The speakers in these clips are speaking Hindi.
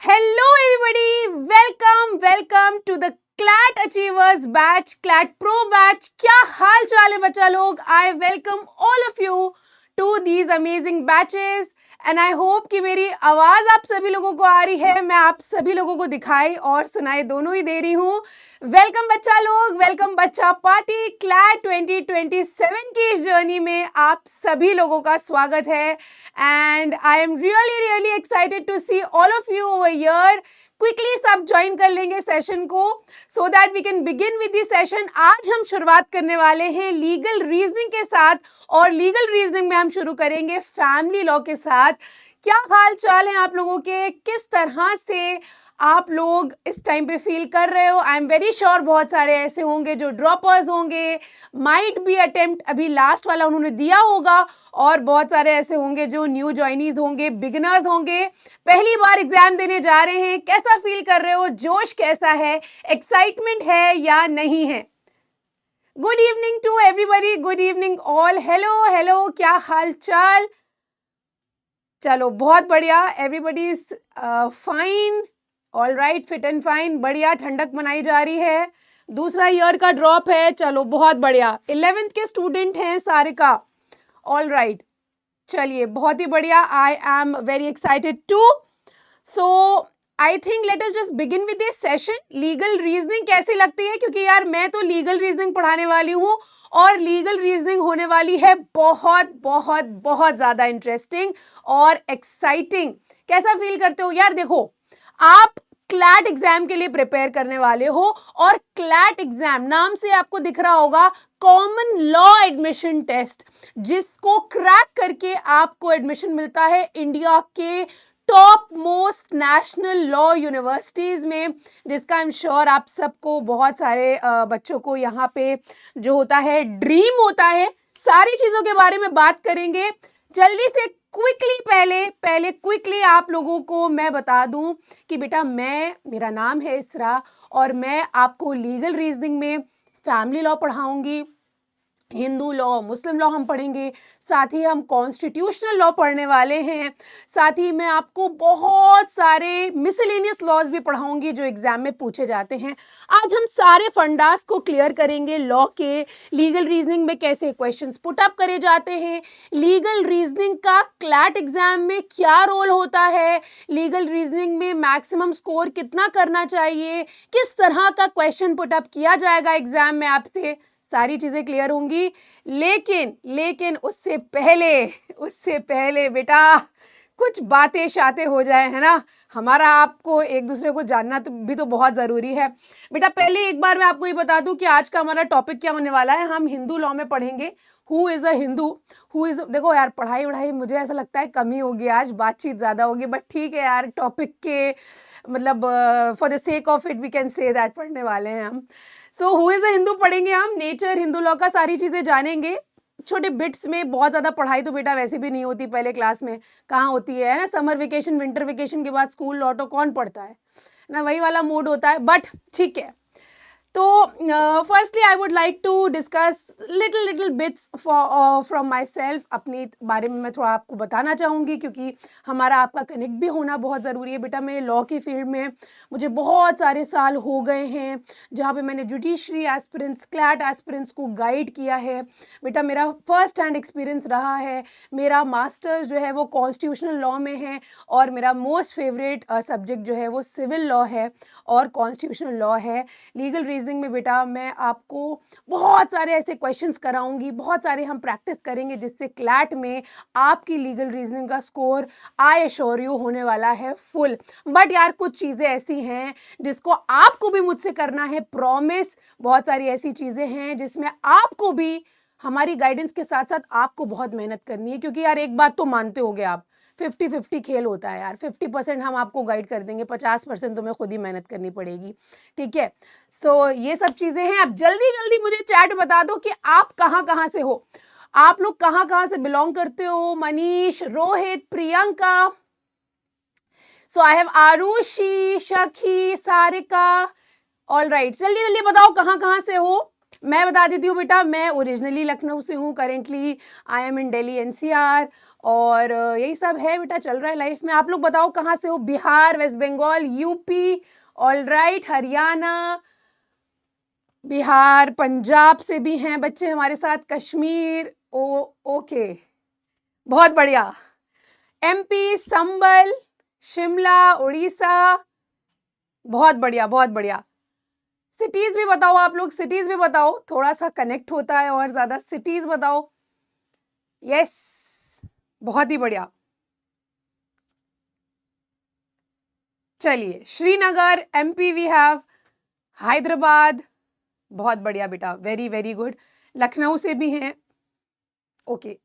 Hello, everybody. Welcome to the CLAT Achievers Batch, CLAT Pro Batch. क्या हाल चाल है बच्चा लोग? I welcome all of you to these amazing batches. And I hope कि मेरी आवाज आप सभी लोगों को आ रही है. मैं आप सभी लोगों को दिखाई और सुनाई दोनों ही दे रही हूँ. वेलकम बच्चा लोग, वेलकम बच्चा पार्टी. क्लैट 2027 की इस जर्नी में आप सभी लोगों का स्वागत है. And I am really excited to see all of you over here. Quickly सब ज्वाइन कर लेंगे सेशन को so that we can begin with the session. आज हम शुरुआत करने वाले हैं लीगल रीजनिंग के साथ और लीगल रीजनिंग में हम शुरू करेंगे फैमिली लॉ के साथ. क्या हाल चाल है आप लोगों के? किस तरह से आप लोग इस टाइम पे फील कर रहे हो? आई एम वेरी श्योर बहुत सारे ऐसे होंगे जो ड्रॉपर्स होंगे, माइट बी अटेम्प्ट अभी लास्ट वाला उन्होंने दिया होगा, और बहुत सारे ऐसे होंगे जो न्यू ज्वाइनीज होंगे, बिगिनर्स होंगे, पहली बार एग्जाम देने जा रहे हैं. कैसा फील कर रहे हो? जोश कैसा है? एक्साइटमेंट है या नहीं है? Good evening to everybody, good evening all. Hello, क्या हाल चाल? चलो बहुत बढ़िया. Everybody is fine, all right, fit and fine. बढ़िया, ठंडक मनाई जा रही है. दूसरा ईयर का ड्रॉप है. चलो बहुत बढ़िया. 11th के स्टूडेंट हैं सारे का. ऑल राइट, चलिए बहुत ही बढ़िया. I am very excited to. So I think let us just begin with this session. Legal reasoning कैसी लगती है? क्योंकि यार मैं तो लीगल रीजनिंग पढ़ाने वाली हूँ और लीगल रीजनिंग होने वाली है बहुत बहुत बहुत ज़्यादा इंटरेस्टिंग और एक्साइटिंग. कैसा फील करते हो यार? देखो, आप क्लैट एग्जाम के लिए प्रिपेयर करने वाले हो और क्लैट एग्जाम नाम से आपको दिख रहा होगा कॉमन लॉ एडमिशन टेस्ट, जिसको क्रैक करके आपको एडमिशन मिलता है इंडिया के top most national law universities में, जिसका आई एम श्योर आप सबको, बहुत सारे बच्चों को यहाँ पे जो होता है ड्रीम होता है. सारी चीज़ों के बारे में बात करेंगे. जल्दी से क्विकली पहले क्विकली आप लोगों को मैं बता दूं कि बेटा मेरा नाम है इसरा और मैं आपको लीगल रीजनिंग में फैमिली लॉ पढ़ाऊंगी, हिंदू लॉ, मुस्लिम लॉ हम पढ़ेंगे, साथ ही हम कॉन्स्टिट्यूशनल लॉ पढ़ने वाले हैं, साथ ही मैं आपको बहुत सारे मिसलेनियस लॉज भी पढ़ाऊंगी जो एग्जाम में पूछे जाते हैं. आज हम सारे फंडास को क्लियर करेंगे लॉ के. लीगल रीजनिंग में कैसे क्वेश्चंस पुट अप करे जाते हैं, लीगल रीजनिंग का क्लैट एग्जाम में क्या रोल होता है, लीगल रीजनिंग में मैक्सिमम स्कोर कितना करना चाहिए, किस तरह का क्वेश्चन पुट अप किया जाएगा एग्जाम में आपसे, सारी चीज़ें क्लियर होंगी. लेकिन उससे पहले बेटा कुछ बातें शातें हो जाए, है ना. हमारा आपको एक दूसरे को जानना भी तो बहुत ज़रूरी है. बेटा पहले एक बार मैं आपको ये बता दूं कि आज का हमारा टॉपिक क्या होने वाला है. हम हिंदू लॉ में पढ़ेंगे who is a Hindu, who is. देखो यार, पढ़ाई मुझे ऐसा लगता है कमी होगी आज, बातचीत ज़्यादा होगी, बट ठीक है यार, टॉपिक के मतलब for the sake of it we can say that पढ़ने वाले हैं हम. So who is a Hindu पढ़ेंगे हम, नेचर, हिंदू लॉ का सारी चीज़ें जानेंगे छोटे बिट्स में. बहुत ज़्यादा पढ़ाई तो बेटा वैसे भी नहीं होती पहले क्लास में, कहाँ होती है ना. समर वेकेशन, विंटर वेकेशन के बाद स्कूल लौटो, कौन पढ़ता है ना, वही वाला मूड होता है. बट ठीक है. तो firstly I would like to discuss little bits from myself. अपने बारे में मैं थोड़ा आपको बताना चाहूँगी क्योंकि हमारा आपका कनेक्ट भी होना बहुत ज़रूरी है. बेटा मैं लॉ की फील्ड में मुझे बहुत सारे साल हो गए हैं जहाँ पे मैंने जुडिशरी एस्पिरेंट्स, क्लैट एस्पिरेंट्स को गाइड किया है. बेटा मेरा फर्स्ट हैंड एक्सपीरियंस रहा है. मेरा मास्टर्स जो है वो कॉन्स्टिट्यूशनल लॉ में है और मेरा मोस्ट फेवरेट सब्जेक्ट जो है वो सिविल लॉ है और कॉन्स्टिट्यूशनल लॉ है. लीगल रीजनिंग में बेटा मैं आपको बहुत सारे ऐसे क्वेश्चंस कराऊंगी, बहुत सारे हम प्रैक्टिस करेंगे जिससे क्लैट में आपकी लीगल रीजनिंग का स्कोर आई एश्योर यू होने वाला है फुल. बट यार कुछ चीज़ें ऐसी हैं जिसको आपको भी मुझसे करना है प्रॉमिस. बहुत सारी ऐसी चीज़ें हैं जिसमें आपको भी हमारी गाइडेंस के साथ साथ आपको बहुत मेहनत करनी है, क्योंकि यार एक बात तो मानते होगे आप, 50-50 खेल होता है यार. 50% हम आपको गाइड कर देंगे, 50% तुम्हें खुद ही मेहनत करनी पड़ेगी. ठीक है. सो ये सब चीज़ें हैं. आप जल्दी मुझे चैट बता दो कि आप कहाँ से हो, आप लोग कहाँ से बिलोंग करते हो. Manish, Rohit, Priyanka. So I have Arushi, Shakhi, Sarika. All right, जल्दी बताओ कहाँ से हो. मैं बता देती हूँ बेटा, मैं ओरिजिनली लखनऊ से हूँ, currently I am in Delhi NCR, और यही सब है बेटा, चल रहा है लाइफ में। आप लोग बताओ कहाँ से हो? Bihar, west Bengal, UP, all right, Haryana, Bihar, Punjab से भी हैं बच्चे हमारे साथ, कश्मीर, ओके, बहुत बढ़िया, एमपी, संबल, शिमला, उड़ीसा, बहुत बढ़िया बहुत बढ़िया। सिटीज भी बताओ आप लोग, सिटीज भी बताओ, थोड़ा सा कनेक्ट होता है और ज्यादा। सिटीज बताओ। यस, बहुत ही बढ़िया। चलिए, Srinagar MP we have, Hyderabad, बहुत बढ़िया बेटा, वेरी वेरी गुड। लखनऊ से भी हैं, ओके,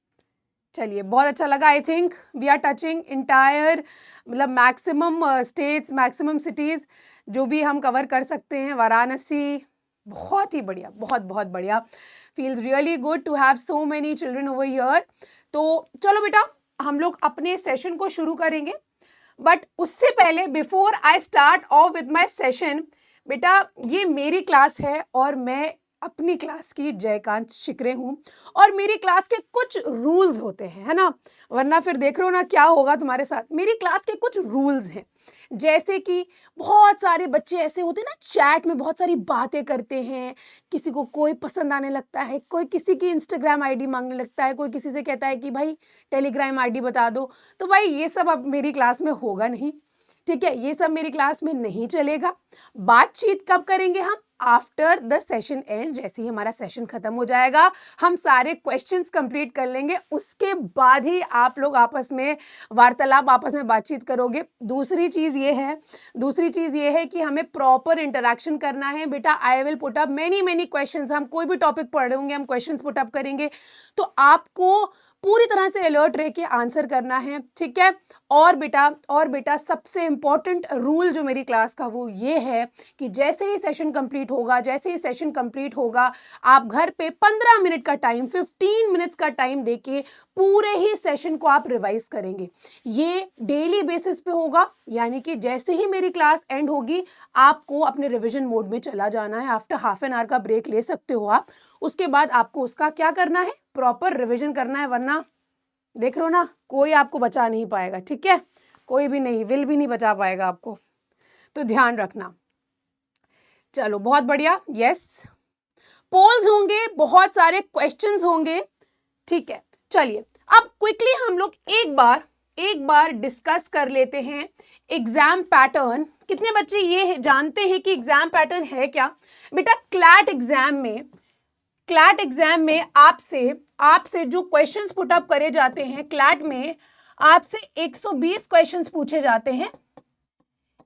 चलिए बहुत अच्छा लगा। I think we are touching entire, मतलब मैक्सिमम स्टेट्स, मैक्सिमम सिटीज जो भी हम कवर कर सकते हैं। वाराणसी, बहुत ही बढ़िया, बहुत बहुत बढ़िया। Feels really good to have so many children over here. तो चलो बेटा, हम लोग अपने सेशन को शुरू करेंगे, बट उससे पहले, before I start off with my session, बेटा ये मेरी क्लास है और मैं अपनी क्लास की जयकांत शिकरे हूँ, और मेरी क्लास के कुछ रूल्स होते हैं, है ना, वरना फिर देख रहे हो ना क्या होगा तुम्हारे साथ। मेरी क्लास के कुछ रूल्स हैं, जैसे कि बहुत सारे बच्चे ऐसे होते हैं ना, चैट में बहुत सारी बातें करते हैं, किसी को कोई पसंद आने लगता है, कोई किसी की इंस्टाग्राम आईडी मांगने लगता है, कोई किसी से कहता है कि भाई टेलीग्राम आईडी बता दो। तो भाई ये सब अब मेरी क्लास में होगा नहीं, ठीक है, ये सब मेरी क्लास में नहीं चलेगा। बातचीत कब करेंगे हम? आफ्टर द सेशन एंड, जैसे ही हमारा सेशन खत्म हो जाएगा, हम सारे क्वेश्चंस कंप्लीट कर लेंगे, उसके बाद ही आप लोग आपस में वार्तालाप, आपस में बातचीत करोगे। दूसरी चीज ये है कि हमें प्रॉपर इंटरेक्शन करना है बेटा। I will put up many questions, हम कोई भी टॉपिक पढ़ रहे होंगे, हम क्वेश्चंस पुट अप करेंगे, तो आपको पूरी तरह से अलर्ट रह के आंसर करना है, ठीक है। और बेटा सबसे इंपॉर्टेंट रूल जो मेरी क्लास का वो ये है कि जैसे ही सेशन कंप्लीट होगा, आप घर पे 15 मिनट का टाइम, 15 मिनट्स का टाइम देके पूरे ही सेशन को आप रिवाइज करेंगे। ये डेली बेसिस पे होगा, यानी कि जैसे ही मेरी क्लास एंड होगी, आपको अपने रिविजन मोड में चला जाना है। आफ्टर हाफ एन आवर का ब्रेक ले सकते हो आप, उसके बाद आपको उसका क्या करना है, प्रॉपर रिविजन करना है, वरना देख रहे हो ना, कोई आपको बचा नहीं पाएगा, ठीक है, कोई भी नहीं, विल भी नहीं बचा पाएगा आपको, तो ध्यान रखना। चलो बहुत बढ़िया। यस, पोल्स होंगे, बहुत सारे क्वेश्चंस होंगे, ठीक है। चलिए अब क्विकली हम लोग एक बार डिस्कस कर लेते हैं एग्जाम पैटर्न। कितने बच्चे ये जानते हैं कि एग्जाम पैटर्न है क्या? बेटा क्लैट एग्जाम में आपसे जो क्वेश्चंस पुट अप करे जाते हैं, क्लैट में आपसे 120 क्वेश्चंस पूछे जाते हैं,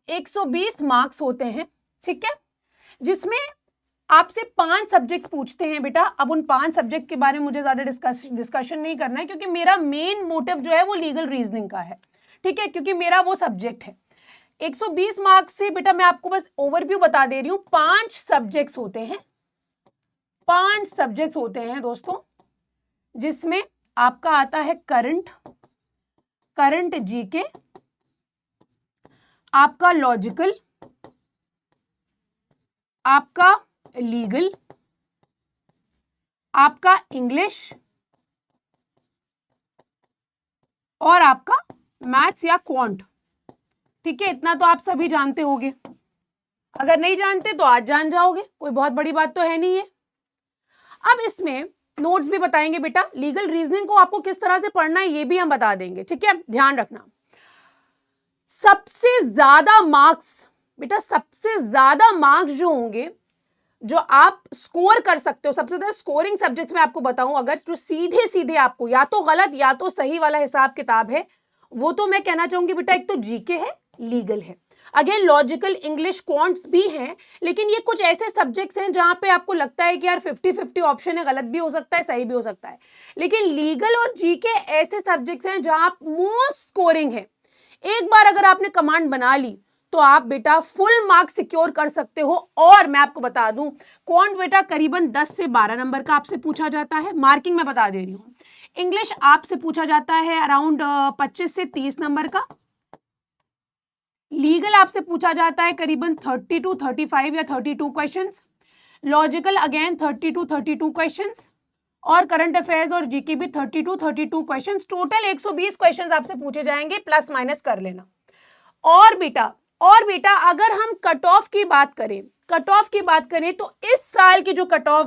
120 मार्क्स होते हैं, ठीक है, जिसमें आपसे 5 सब्जेक्ट्स पूछते हैं बेटा। अब उन 5 सब्जेक्ट के बारे में मुझे ज्यादा डिस्कशन नहीं करना है, क्योंकि मेरा मेन मोटिव जो है वो लीगल रीजनिंग का है, ठीक है, क्योंकि मेरा वो सब्जेक्ट है। 120 मार्क्स से बेटा मैं आपको बस ओवरव्यू बता दे रही हूं। 5 सब्जेक्ट्स होते हैं दोस्तों, जिसमें आपका आता है करंट जीके, आपका लॉजिकल, आपका लीगल, आपका इंग्लिश और आपका मैथ्स या क्वांट, ठीक है। इतना तो आप सभी जानते होंगे, अगर नहीं जानते तो आज जान जाओगे, कोई बहुत बड़ी बात तो है नहीं है। अब इसमें नोट्स भी बताएंगे बेटा, लीगल रीजनिंग को आपको किस तरह से पढ़ना है ये भी हम बता देंगे, ठीक है, ध्यान रखना। सबसे ज्यादा मार्क्स जो होंगे, जो आप स्कोर कर सकते हो, सबसे ज्यादा स्कोरिंग सब्जेक्ट्स में आपको बताऊं, अगर जो सीधे आपको या तो गलत या तो सही वाला हिसाब किताब है, वो तो मैं कहना चाहूंगी बेटा, एक तो जीके है, लीगल है, अगेन लॉजिकल, इंग्लिश, क्वांट्स भी हैं, लेकिन ये कुछ ऐसे सब्जेक्ट्स हैं जहां पे आपको लगता है कि यार 50-50 ऑप्शन है, गलत भी हो सकता है, सही भी हो सकता है। लेकिन लीगल और जीके ऐसे सब्जेक्ट्स हैं जहां आप मोस्ट स्कोरिंग है। एक बार अगर आपने कमांड बना ली तो आप बेटा फुल मार्क्स सिक्योर कर सकते हो। और मैं आपको बता दूं, क्वांट बेटा करीबन 10 से 12 नंबर का आपसे पूछा जाता है, मार्किंग मैं बता दे रही हूं। इंग्लिश आपसे पूछा जाता है अराउंड 25 से 30 नंबर का। लीगल आपसे पूछा जाता है करीबन 30 to 35 या 32 क्वेश्चंस। लॉजिकल अगेन 32 क्वेश्चंस, और करंट अफेयर्स और जीके भी 32 क्वेश्चंस, टोटल 120 क्वेश्चंस आपसे पूछे जाएंगे, प्लस माइनस कर लेना। और बेटा अगर हम कट ऑफ की बात करें, तो इस साल की जो कट ऑफ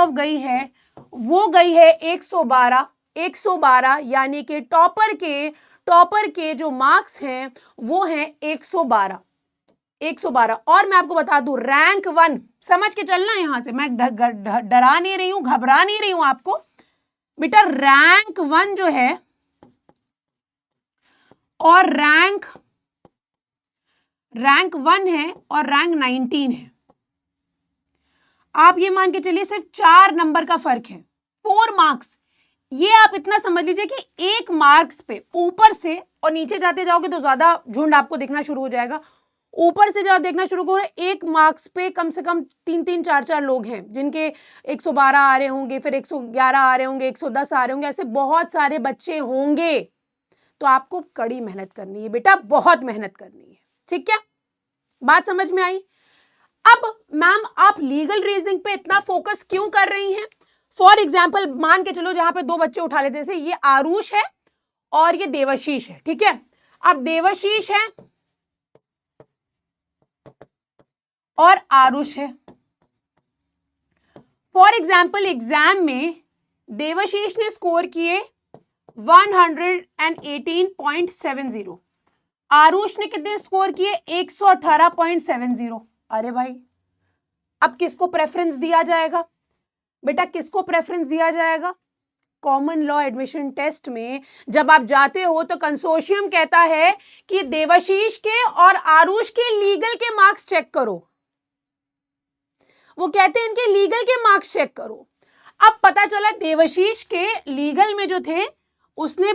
गई है, वो गई है 112, यानी कि टॉपर के जो मार्क्स हैं वो हैं 112। और मैं आपको बता दूं, रैंक 1, समझ के चलना, यहां से मैं डरा नहीं रही हूं, घबरा नहीं रही हूं आपको बेटा। रैंक 1 जो है और रैंक 1 है और रैंक 19 है, आप ये मान के चलिए सिर्फ 4 नंबर का फर्क है, 4 मार्क्स। ये आप इतना समझ लीजिए कि 1 मार्क्स पे ऊपर से, और नीचे जाते जाओगे तो ज्यादा झुंड आपको दिखना शुरू हो जाएगा, ऊपर से जब देखना शुरू करो, 1 मार्क्स पे कम से कम 3 4 लोग हैं जिनके 112 आ रहे होंगे, फिर 111 आ रहे होंगे, 110 आ रहे होंगे, ऐसे बहुत सारे बच्चे होंगे। तो आपको कड़ी मेहनत करनी है बेटा, बहुत मेहनत करनी है, ठीक है, बात समझ में आई। अब मैम आप लीगल रीजनिंग पे इतना फोकस क्यों कर रही हैं? फॉर एग्जाम्पल मान के चलो, जहां पे 2 बच्चे उठा लेते, जैसे ये आरुष है और ये देवाशीष है, ठीक है। अब देवाशीष है और आरुष है। फॉर एग्जाम्पल एग्जाम में देवाशीष ने स्कोर किए 118.70, आरुष ने कितने स्कोर किए 118.70। अरे भाई, अब किसको प्रेफरेंस दिया जाएगा बेटा, किसको प्रेफरेंस दिया जाएगा? कॉमन लॉ एडमिशन टेस्ट में जब आप जाते हो तो कंसोर्शियम कहता है कि देवाशीष के और आरुष के लीगल के मार्क्स चेक करो, वो कहते हैं इनके लीगल के मार्क्स चेक करो। अब पता चला देवाशीष के लीगल में जो थे उसने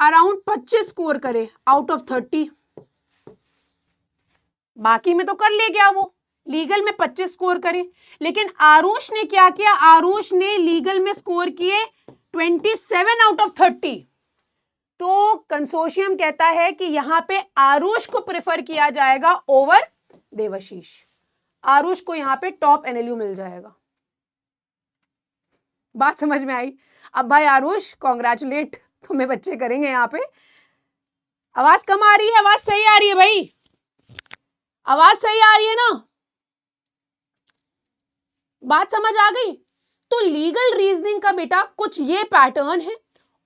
अराउंड 25 स्कोर करे आउट ऑफ 30, बाकी में तो कर ले गया, वो लीगल में 25 स्कोर करे। लेकिन आरुष ने क्या किया, आरुष ने लीगल में स्कोर किए 27 आउट ऑफ 30। तो कंसोर्शियम कहता है कि यहां पे आरुष को प्रेफर किया जाएगा ओवर देवाशीष, आरुष को यहां पे टॉप एनएलयू मिल जाएगा। बात समझ में आई? अब भाई आरुष कॉन्ग्रेचुलेट, तुम्हें बच्चे करेंगे यहाँ पे। आवाज कम आ रही है, आवाज सही आ रही है भाई, आवाज सही आ रही है ना, बात समझ आ गई? तो लीगल रीजनिंग का बेटा कुछ ये पैटर्न है।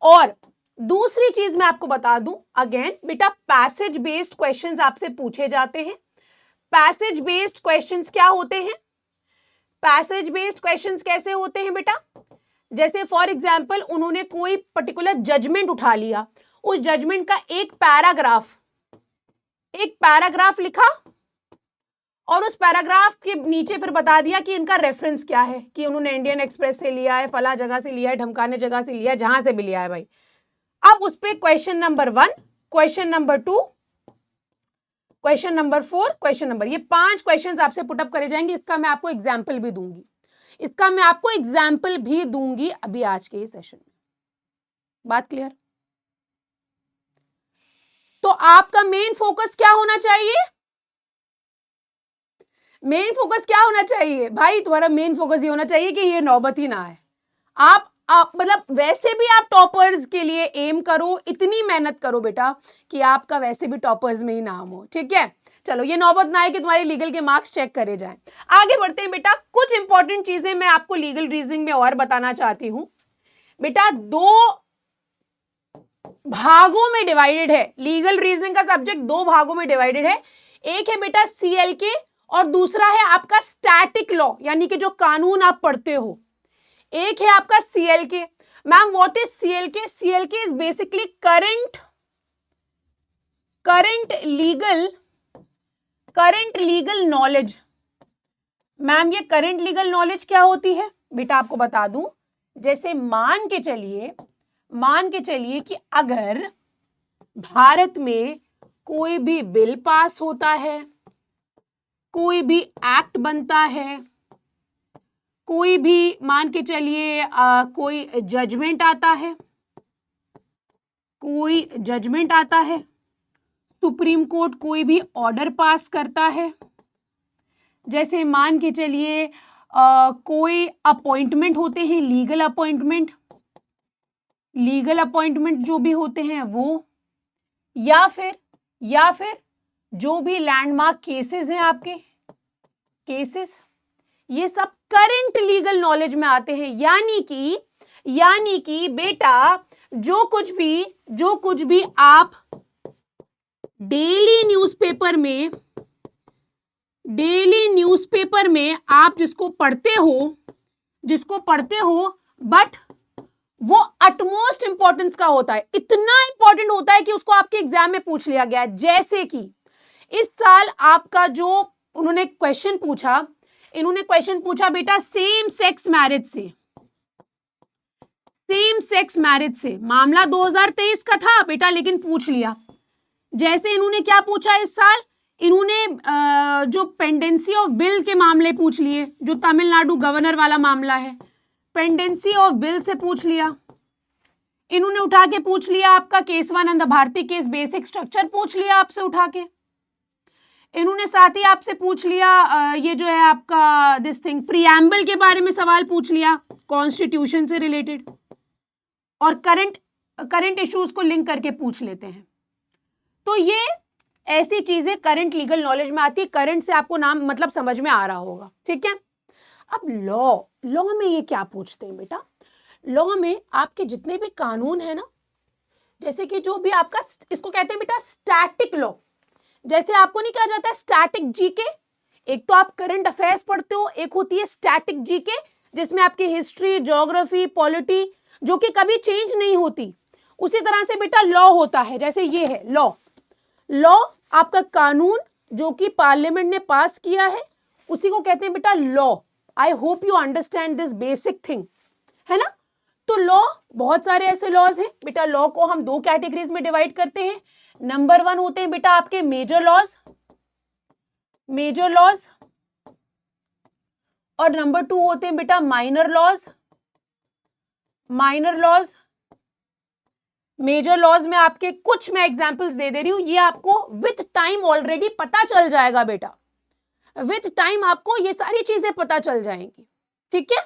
और दूसरी चीज मैं आपको बता दूं, अगेन बेटा पैसेज बेस्ड क्वेश्चंस आपसे पूछे जाते हैं। पैसेज बेस्ड क्वेश्चंस क्या होते हैं? पैसेज बेस्ड क्वेश्चंस कैसे होते हैं बेटा? जैसे फॉर एग्जाम्पल उन्होंने कोई पर्टिकुलर जजमेंट उठा लिया, उस जजमेंट का एक पैराग्राफ लिखा और उस पैराग्राफ के नीचे फिर बता दिया कि इनका रेफरेंस क्या है, कि उन्होंने इंडियन एक्सप्रेस से लिया है, फला जगह से लिया है, ढमकाने जगह से लिया है, जहां से भी लिया है भाई। अब उस पे question number 1, question number 2, question number 4, question number, ये 5 क्वेश्चन आपसे पुटअप करे जाएंगे। इसका मैं आपको एग्जाम्पल भी दूंगी, अभी आज के सेशन में। बात क्लियर? तो आपका मेन फोकस क्या होना चाहिए? भाई तुम्हारा मेन फोकस ये होना चाहिए कि ये नौबत ही ना आए। आप मतलब वैसे भी आप टॉपर्स के लिए एम करो, इतनी मेहनत करो बेटा कि आपका वैसे भी टॉपर्स में ही नाम हो, ठीक है। चलो ये नौबत ना आए कि तुम्हारे लीगल के मार्क्स चेक करे जाएं। आगे बढ़ते हैं बेटा, कुछ इंपॉर्टेंट चीजें मैं आपको लीगल रीजनिंग में और बताना चाहती हूं। बेटा 2 भागों में डिवाइडेड है, लीगल रीजनिंग का सब्जेक्ट 2 भागों में डिवाइडेड है। एक है बेटा CLK और दूसरा है आपका स्टैटिक लॉ, यानी कि जो कानून आप पढ़ते हो। एक है आपका CLK। Ma'am what is CLK? CLK is basically current legal knowledge. Ma'am ये करंट लीगल नॉलेज क्या होती है बेटा, आपको बता दूं। जैसे मान के चलिए कि अगर भारत में कोई भी बिल पास होता है, कोई भी एक्ट बनता है, कोई भी मान के चलिए कोई जजमेंट आता है, सुप्रीम कोर्ट कोई भी ऑर्डर पास करता है, जैसे मान के चलिए कोई अपॉइंटमेंट होते हैं, लीगल अपॉइंटमेंट जो भी होते हैं वो, या फिर जो भी लैंडमार्क केसेस हैं आपके केसेस, ये सब करंट लीगल नॉलेज में आते हैं। यानी कि बेटा जो कुछ भी आप डेली न्यूज़पेपर में आप जिसको पढ़ते हो बट वो अटमोस्ट इंपॉर्टेंस का होता है, इतना इंपॉर्टेंट होता है कि उसको आपके एग्जाम में पूछ लिया गया है। जैसे कि इस साल आपका जो इन्होंने क्वेश्चन पूछा बेटा सेम सेक्स मैरिज से मामला 2023 का था बेटा, लेकिन पूछ लिया। जैसे इन्होंने क्या पूछा इस साल, इन्होंने जो पेंडेंसी ऑफ बिल के मामले पूछ लिए, जो तमिलनाडु गवर्नर वाला मामला है, पेंडेंसी ऑफ बिल से पूछ लिया। इन्होंने उठा के पूछ लिया आपका Keshavananda Bharati case, basic structure पूछ लिया आपसे उठा के। इन्होंने साथ ही आपसे पूछ लिया ये जो है आपका प्रीएम्बल के बारे में सवाल पूछ लिया, कॉन्स्टिट्यूशन से रिलेटेड, और करंट इश्यूज को लिंक करके पूछ लेते हैं। तो ये ऐसी चीजें करंट लीगल नॉलेज में आती है। करंट से आपको नाम मतलब समझ में आ रहा होगा, ठीक है। अब लॉ में ये क्या पूछते हैं बेटा, लॉ में आपके जितने भी कानून है ना, जैसे कि जो भी आपका, इसको कहते हैं बेटा स्टैटिक लॉ। जैसे आपको नहीं कहा जाता है स्टैटिक जीके, एक तो आप करंट अफेयर्स पढ़ते हो, एक होती है स्टैटिक जीके जिसमें आपकी हिस्ट्री, ज्योग्राफी, पॉलिटी जो कि कभी चेंज नहीं होती। उसी तरह से बेटा लॉ होता है, जैसे ये है लॉ आपका कानून जो कि पार्लियामेंट ने पास किया है, उसी को कहते हैं बेटा law. I hope you understand this basic thing, है ना। तो लॉ, बहुत सारे ऐसे लॉज हैं बेटा। लॉ को हम दो कैटेगरीज में डिवाइड करते हैं। नंबर 1 होते हैं बेटा आपके मेजर लॉज, और नंबर 2 होते हैं बेटा माइनर लॉज। मेजर लॉज में आपके कुछ मैं एग्जांपल्स दे रही हूं, ये आपको विथ टाइम ऑलरेडी पता चल जाएगा बेटा, विथ टाइम आपको ये सारी चीजें पता चल जाएंगी, ठीक है।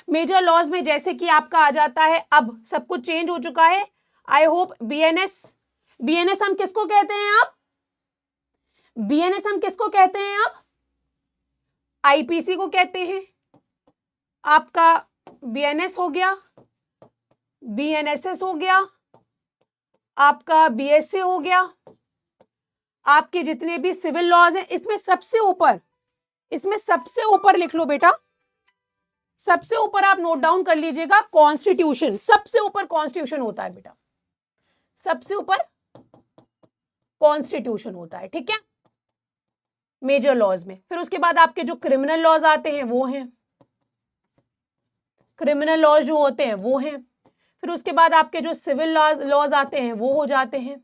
मेजर लॉज में जैसे कि आपका आ जाता है, अब सब कुछ चेंज हो चुका है, आई होप बीएनएस हम किसको कहते हैं आप, आईपीसी को कहते हैं। आपका बीएनएस हो गया, बीएनएसएस हो गया, आपका बीएसए हो गया। आपके जितने भी सिविल लॉज हैं, इसमें सबसे ऊपर लिख लो बेटा, सबसे ऊपर आप नोट डाउन कर लीजिएगा कॉन्स्टिट्यूशन। सबसे ऊपर कॉन्स्टिट्यूशन होता है बेटा, सबसे ऊपर कॉन्स्टिट्यूशन होता है, ठीक है, मेजर लॉज में। फिर उसके बाद आपके जो क्रिमिनल लॉज आते हैं वो हैं, क्रिमिनल लॉज जो होते हैं वो हैं। फिर उसके बाद आपके जो सिविल लॉज आते हैं वो हो जाते हैं।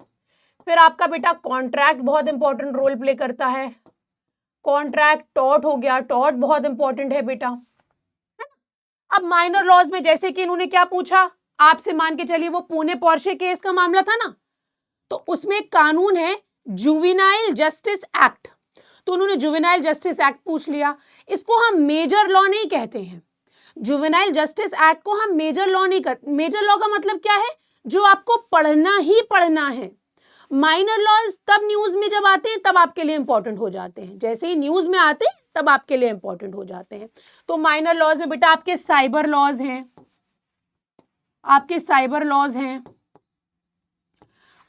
फिर आपका बेटा कॉन्ट्रैक्ट बहुत इंपॉर्टेंट रोल प्ले करता है, कॉन्ट्रैक्ट, टॉर्ट हो गया, टॉर्ट बहुत इंपॉर्टेंट है बेटा। अब माइनर लॉज में जैसे कि इन्होंने क्या पूछा आपसे, मान के चलिए वो पुणे पोर्शे केस का मामला था ना, तो उसमें एक कानून है जुवेनाइल जस्टिस एक्ट, तो उन्होंने जुवेनाइल जस्टिस एक्ट पूछ लिया। इसको हम मेजर लॉ नहीं कहते हैं, जुवेनाइल जस्टिस एक्ट को हम मेजर लॉ नहीं कहते। मेजर लॉ का मतलब क्या है, जो आपको पढ़ना ही पढ़ना है। माइनर लॉज तब न्यूज में जब आते हैं तब आपके लिए इंपॉर्टेंट हो जाते हैं, जैसे ही न्यूज में आते हैं तब आपके लिए इंपॉर्टेंट हो जाते हैं। तो माइनर लॉज में बेटा आपके साइबर लॉज हैं,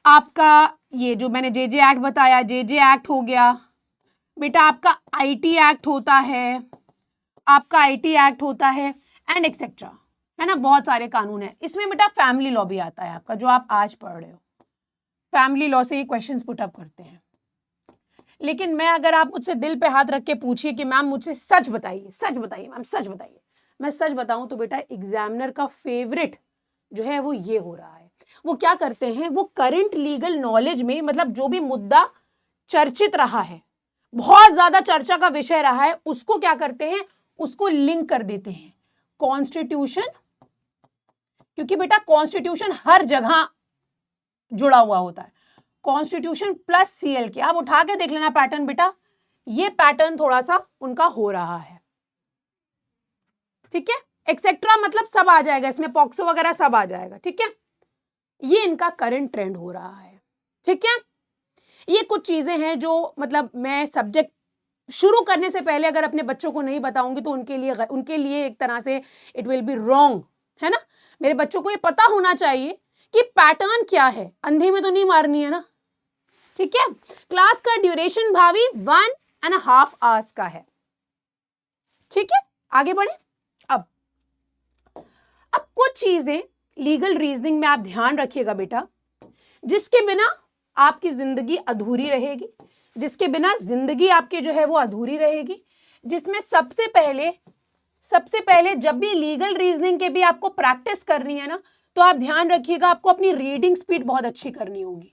आपका ये जो मैंने जेजे एक्ट बताया, जेजे एक्ट हो गया बेटा, आपका आईटी एक्ट होता है, एंड एक्सेट्रा, है ना, बहुत सारे कानून है। इसमें बेटा फैमिली लॉ भी आता है आपका, जो आप आज पढ़ रहे हो। फैमिली लॉ से ये क्वेश्चंस पुट अप करते हैं। लेकिन मैं, अगर आप मुझसे दिल पे हाथ रख के पूछिए कि मैम मुझसे सच बताइए मैम, सच बताइए, मैं सच बताऊं तो बेटा एग्जामिनर का फेवरेट जो है वो ये हो रहा है। वो क्या करते हैं, वो करंट लीगल नॉलेज में, मतलब जो भी मुद्दा चर्चित रहा है, बहुत ज्यादा चर्चा का विषय रहा है, उसको क्या करते हैं, उसको लिंक कर देते हैं कॉन्स्टिट्यूशन, क्योंकि बेटा कॉन्स्टिट्यूशन हर जगह जुड़ा हुआ होता है। कॉन्स्टिट्यूशन प्लस सीएल के, आप उठा के देख लेना पैटर्न बेटा, ये पैटर्न थोड़ा सा उनका हो रहा है, ठीक है। एक्सेट्रा मतलब सब आ जाएगा इसमें, पॉक्सो वगैरह सब आ जाएगा, ठीक है। ये इनका करंट ट्रेंड हो रहा है, ठीक है। ये कुछ चीजें हैं जो मतलब मैं सब्जेक्ट शुरू करने से पहले अगर अपने बच्चों को नहीं बताऊंगी तो उनके लिए एक तरह से इट विल बी रॉन्ग, है ना। मेरे बच्चों को ये पता होना चाहिए कि पैटर्न क्या है, अंधे में तो नहीं मारनी है ना, ठीक है। क्लास का ड्यूरेशन भावी 1.5 आवर्स का है, ठीक है। आगे बढ़े। अब कुछ चीजें लीगल रीजनिंग में आप ध्यान रखिएगा बेटा, जिसके बिना आपकी जिंदगी अधूरी रहेगी, जिसके बिना जिंदगी आपके जो है वो अधूरी रहेगी। जिसमें सबसे पहले जब भी लीगल रीजनिंग के भी आपको प्रैक्टिस करनी है ना, तो आप ध्यान रखिएगा आपको अपनी रीडिंग स्पीड बहुत अच्छी करनी होगी।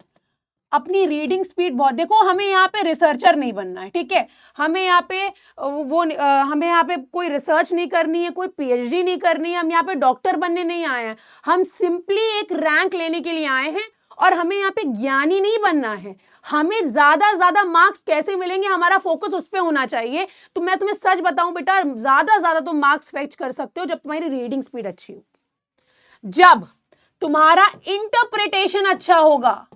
अपनी रीडिंग स्पीड बहुत, देखो हमें यहाँ पे रिसर्चर नहीं बनना है, ठीक है। हमें यहाँ पे कोई रिसर्च नहीं करनी है, कोई पीएचडी नहीं करनी है, हम यहाँ पे डॉक्टर बनने नहीं आए हैं। हम सिंपली एक रैंक लेने के लिए आए हैं और हमें यहाँ पे ज्ञानी नहीं बनना है। हमें ज्यादा मार्क्स कैसे मिलेंगे, हमारा फोकस उस पर होना चाहिए। तो मैं तुम्हें सच बताऊं बेटा, ज्यादा तुम मार्क्स फेच कर सकते हो जब तुम्हारी रीडिंग स्पीड अच्छी हो, जब तुम्हारा इंटरप्रिटेशन अच्छा होगा,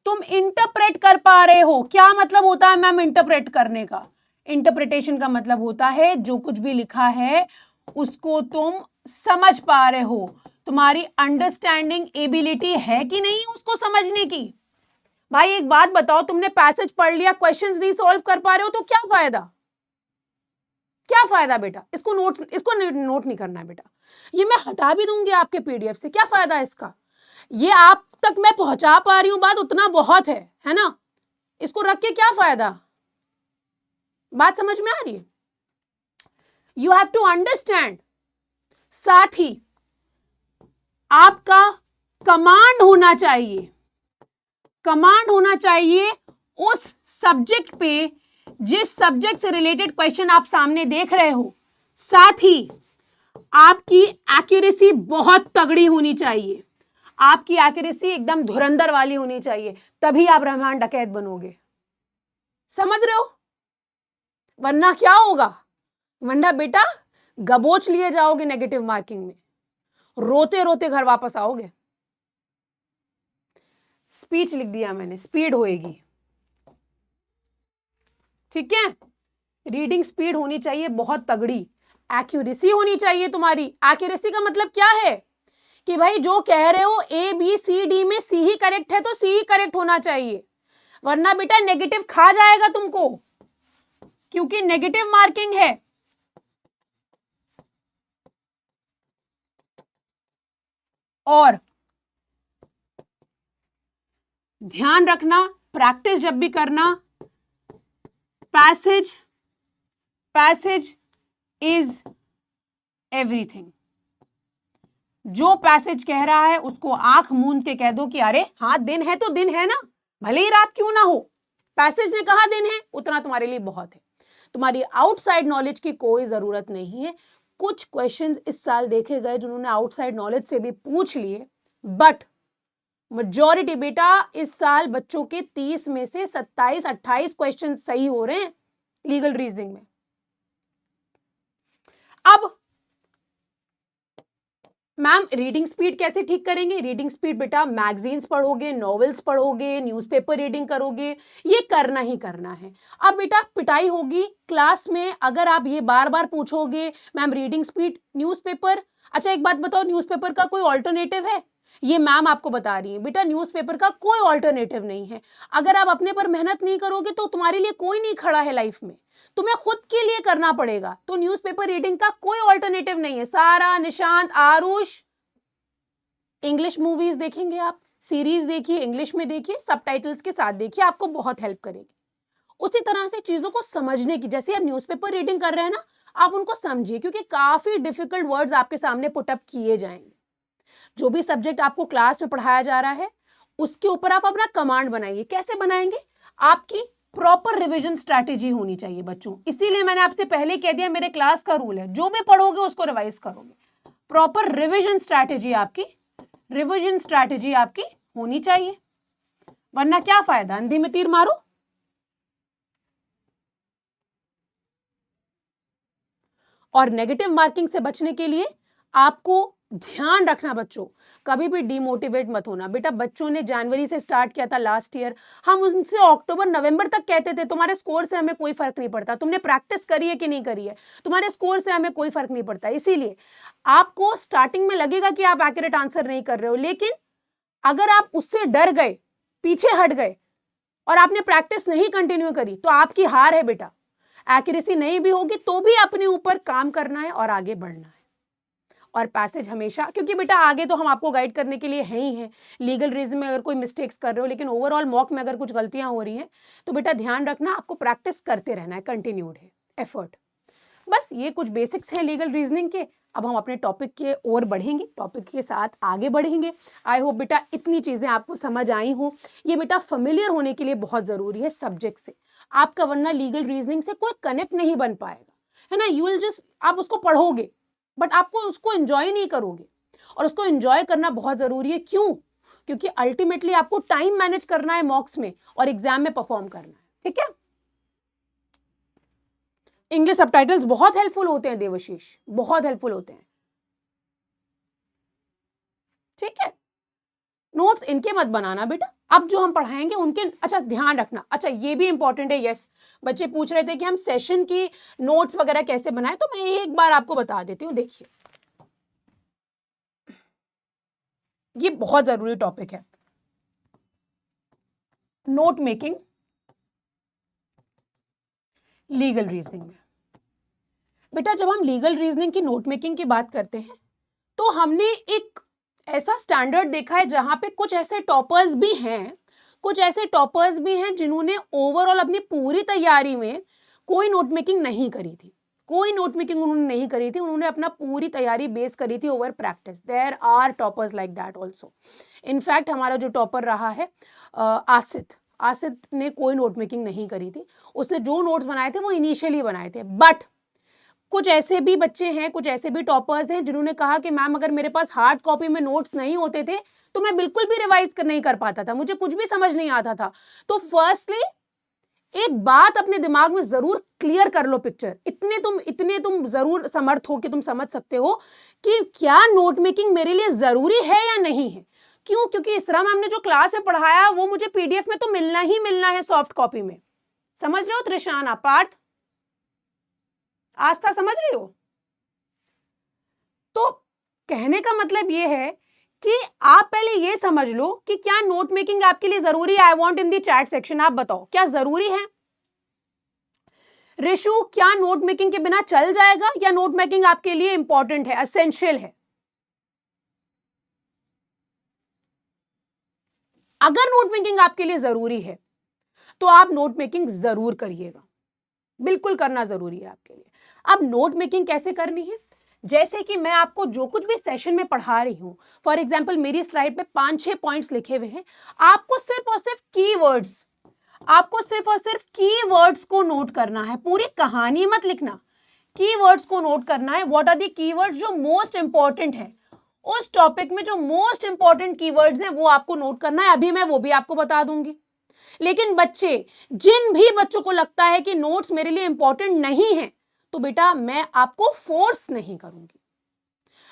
तुम इंटरप्रेट कर पा रहे हो। क्या मतलब होता है मैम इंटरप्रेट करने का? इंटरप्रिटेशन का मतलब होता है जो कुछ भी लिखा है उसको तुम समझ पा रहे हो, तुम्हारी अंडरस्टैंडिंग एबिलिटी है कि नहीं उसको समझने की। भाई एक बात बताओ, तुमने पैसेज पढ़ लिया, क्वेश्चंस नहीं सॉल्व कर पा रहे हो तो क्या फायदा? क्या फायदा बेटा? इसको नोट नहीं करना है बेटा, ये मैं हटा भी दूंगी आपके पीडीएफ से। क्या फायदा है इसका? ये आप तक मैं पहुंचा पा रही हूं बात, उतना बहुत है ना। इसको रख के क्या फायदा? बात समझ में आ रही है? You have to understand. साथ ही आपका कमांड होना चाहिए उस सब्जेक्ट पे, जिस सब्जेक्ट से रिलेटेड क्वेश्चन आप सामने देख रहे हो। साथ ही आपकी एक्यूरेसी बहुत तगड़ी होनी चाहिए, आपकी एक्यूरेसी एकदम धुरंधर वाली होनी चाहिए, तभी आप रहमान डकैत बनोगे। समझ रहे हो? वरना क्या होगा? वरना बेटा गबोच लिए जाओगे नेगेटिव मार्किंग में, रोते रोते घर वापस आओगे। स्पीच लिख दिया मैंने, स्पीड होएगी, ठीक है। रीडिंग स्पीड होनी चाहिए बहुत तगड़ी, एक्यूरेसी होनी चाहिए तुम्हारी। एक्यूरेसी का मतलब क्या है कि भाई जो कह रहे हो ए बी सी डी में सी ही करेक्ट है तो सी ही करेक्ट होना चाहिए, वरना बेटा नेगेटिव खा जाएगा तुमको, क्योंकि नेगेटिव मार्किंग है। और ध्यान रखना, प्रैक्टिस जब भी करना, पैसेज इज एवरीथिंग। जो पैसेज कह रहा है उसको आंख मूंद के कह दो कि अरे हाँ दिन है तो दिन है ना, भले ही रात क्यों ना हो, पैसेज ने कहा दिन है, उतना तुम्हारे लिए बहुत है। तुम्हारी आउटसाइड नॉलेज की कोई जरूरत नहीं है। कुछ क्वेश्चंस इस साल देखे गए जिन्होंने आउटसाइड नॉलेज से भी पूछ लिए, बट मेजॉरिटी बेटा इस साल बच्चों के 30 में से 27-28 क्वेश्चन सही हो रहे हैं लीगल रीजनिंग में। अब मैम रीडिंग स्पीड कैसे ठीक करेंगे? रीडिंग स्पीड बेटा मैगजीन्स पढ़ोगे, नॉवेल्स पढ़ोगे, न्यूज़पेपर रीडिंग करोगे, ये करना ही करना है। अब बेटा पिटाई होगी क्लास में अगर आप ये बार बार पूछोगे मैम रीडिंग स्पीड न्यूज़पेपर। अच्छा एक बात बताओ, न्यूज़पेपर का कोई ऑल्टरनेटिव है? ये मैम आपको बता रही है बेटा, न्यूज़पेपर का कोई ऑल्टरनेटिव नहीं है। अगर आप अपने पर मेहनत नहीं करोगे तो तुम्हारे लिए कोई नहीं खड़ा है लाइफ में, तुम्हें खुद के लिए करना पड़ेगा। तो न्यूज़पेपर रीडिंग का कोई ऑल्टरनेटिव नहीं है। सारा, निशांत, आरुष, इंग्लिश मूवीज देखेंगे आप, सीरीज देखिए, इंग्लिश में देखिए, सबटाइटल्स के साथ देखिए, आपको बहुत हेल्प करेगी। उसी तरह से चीजों को समझने की, जैसे आप न्यूज़पेपर रीडिंग कर रहे हैं ना, आप उनको समझिए, क्योंकि काफी डिफिकल्ट वर्ड्स आपके सामने पुटअप किए जाएंगे। जो भी सब्जेक्ट आपको क्लास में पढ़ाया जा रहा है उसके ऊपर आप अपना कमांड बनाइए। कैसे बनाएंगे? आपकी प्रॉपर रिवीजन स्ट्रैटेजी होनी चाहिए बच्चों। इसीलिए मैंने आपसे पहले कह दिया, मेरे क्लास का रूल है, जो भी पढ़ोगे उसको रिवाइज करोगे। प्रॉपर रिवीजन स्ट्रैटेजी आपकी होनी चाहिए, वरना क्या फायदा, अंधी में तीर मारो। और नेगेटिव मार्किंग से बचने के लिए आपको ध्यान रखना बच्चों, कभी भी डिमोटिवेट मत होना। बेटा बच्चों ने जनवरी से स्टार्ट किया था लास्ट ईयर, हम उनसे अक्टूबर नवंबर तक कहते थे तुम्हारे स्कोर से हमें कोई फर्क नहीं पड़ता, तुमने प्रैक्टिस करी है कि नहीं करी है, तुम्हारे स्कोर से हमें कोई फर्क नहीं पड़ता। इसीलिए आपको स्टार्टिंग में लगेगा कि आप एक्यूरेट आंसर नहीं कर रहे हो, लेकिन अगर आप उससे डर गए, पीछे हट गए और आपने प्रैक्टिस नहीं कंटिन्यू करी तो आपकी हार है बेटा। एक्यूरेसी नहीं भी होगी तो भी अपने ऊपर काम करना है और आगे बढ़ना है। और पैसेज हमेशा, क्योंकि बेटा आगे तो हम आपको गाइड करने के लिए हैं ही हैं, लीगल रीजन में अगर कोई मिस्टेक्स कर रहे हो, लेकिन ओवरऑल मॉक में अगर कुछ गलतियां हो रही हैं तो बेटा ध्यान रखना, आपको प्रैक्टिस करते रहना है, कंटिन्यूड है एफर्ट। बस ये कुछ बेसिक्स हैं लीगल रीजनिंग के। अब हम अपने टॉपिक के ओर बढ़ेंगे, टॉपिक के साथ आगे बढ़ेंगे। आई होप बेटा इतनी चीज़ें आपको समझ आई हो। ये बेटा फेमिलियर होने के लिए बहुत ज़रूरी है सब्जेक्ट से, आपका वरना लीगल रीजनिंग से कोई कनेक्ट नहीं बन पाएगा, है ना। यू विल जस्ट, आप उसको पढ़ोगे बट आपको उसको एंजॉय नहीं करोगे, और उसको एंजॉय करना बहुत ज़रूरी है। क्यों? क्योंकि अल्टीमेटली आपको टाइम मैनेज करना है मॉक्स में और एग्जाम में परफॉर्म करना है, ठीक है। इंग्लिश सबटाइटल्स बहुत हेल्पफुल होते हैं देवशीष, बहुत हेल्पफुल होते हैं, ठीक है। नोट्स इनके मत बनाना बेटा, अब जो हम पढ़ाएंगे उनके अच्छा ध्यान रखना। अच्छा ये भी इंपॉर्टेंट है, यस बच्चे पूछ रहे थे कि हम सेशन की नोट्स वगैरह कैसे बनाएं, तो मैं एक बार आपको बता देती हूँ। देखिए ये बहुत जरूरी टॉपिक है, नोट मेकिंग लीगल रीजनिंग में। बेटा जब हम लीगल रीजनिंग की नोट मेकिंग की बात करते हैं तो हमने एक ऐसा स्टैंडर्ड देखा है जहां पे कुछ ऐसे टॉपर्स भी हैं, कुछ ऐसे टॉपर्स भी हैं जिन्होंने ओवरऑल अपनी पूरी तैयारी में कोई नोट मेकिंग नहीं करी थी, कोई नोट मेकिंग उन्होंने नहीं करी थी, उन्होंने अपना पूरी तैयारी बेस करी थी over practice. There are toppers like that also. In fact हमारा जो टॉपर रहा है आसित ने कोई नोट मेकिंग नहीं करी थी, उसने जो नोट्स बनाए थे वो इनिशियली बनाए थे। बट कुछ ऐसे भी बच्चे हैं, कुछ ऐसे भी टॉपर्स हैं जिन्होंने कहा कि मैम अगर मेरे पास हार्ड कॉपी में नोट्स नहीं होते थे तो मैं बिल्कुल भी रिवाइज नहीं कर पाता था, मुझे कुछ भी समझ नहीं आता था। तो फर्स्टली एक बात अपने दिमाग में जरूर क्लियर कर लो पिक्चर, इतने तुम जरूर समर्थ हो कि तुम समझ सकते हो कि क्या नोट मेकिंग मेरे लिए जरूरी है या नहीं है। क्यों? क्योंकि इसरा मैम ने जो क्लास में पढ़ाया वो मुझे पीडीएफ में तो मिलना ही मिलना है, सॉफ्ट कॉपी में। समझ रहे हो त्रिशाना, पार्थ, आस्था, समझ रही हो? तो कहने का मतलब ये है कि आप पहले ये समझ लो कि क्या नोट मेकिंग आपके लिए जरूरी है। I want in the chat section, आप बताओ क्या जरूरी है। ऋषु, क्या नोट मेकिंग के बिना चल जाएगा या नोट मेकिंग आपके लिए इंपॉर्टेंट है, एसेंशियल है? अगर नोट मेकिंग आपके लिए जरूरी है तो आप नोट मेकिंग जरूर करिएगा, बिल्कुल करना जरूरी है आपके लिए। अब नोट मेकिंग कैसे करनी है, जैसे कि मैं आपको जो कुछ भी सेशन में पढ़ा रही हूं, फॉर एग्जांपल मेरी स्लाइड पे 5-6 पॉइंट्स लिखे हुए हैं, आपको सिर्फ और सिर्फ कीवर्ड्स, आपको सिर्फ और सिर्फ कीवर्ड्स को नोट करना है, पूरी कहानी मत लिखना, कीवर्ड्स को नोट करना है। व्हाट आर दी कीवर्ड्स जो मोस्ट इंपॉर्टेंट है उस टॉपिक में, जो मोस्ट इंपॉर्टेंट कीवर्ड्स हैं वो आपको नोट करना है। अभी मैं वो भी आपको बता दूंगी। लेकिन बच्चे, जिन भी बच्चों को लगता है कि नोट्स मेरे लिए इंपॉर्टेंट नहीं है, तो बेटा मैं आपको फोर्स नहीं करूंगी।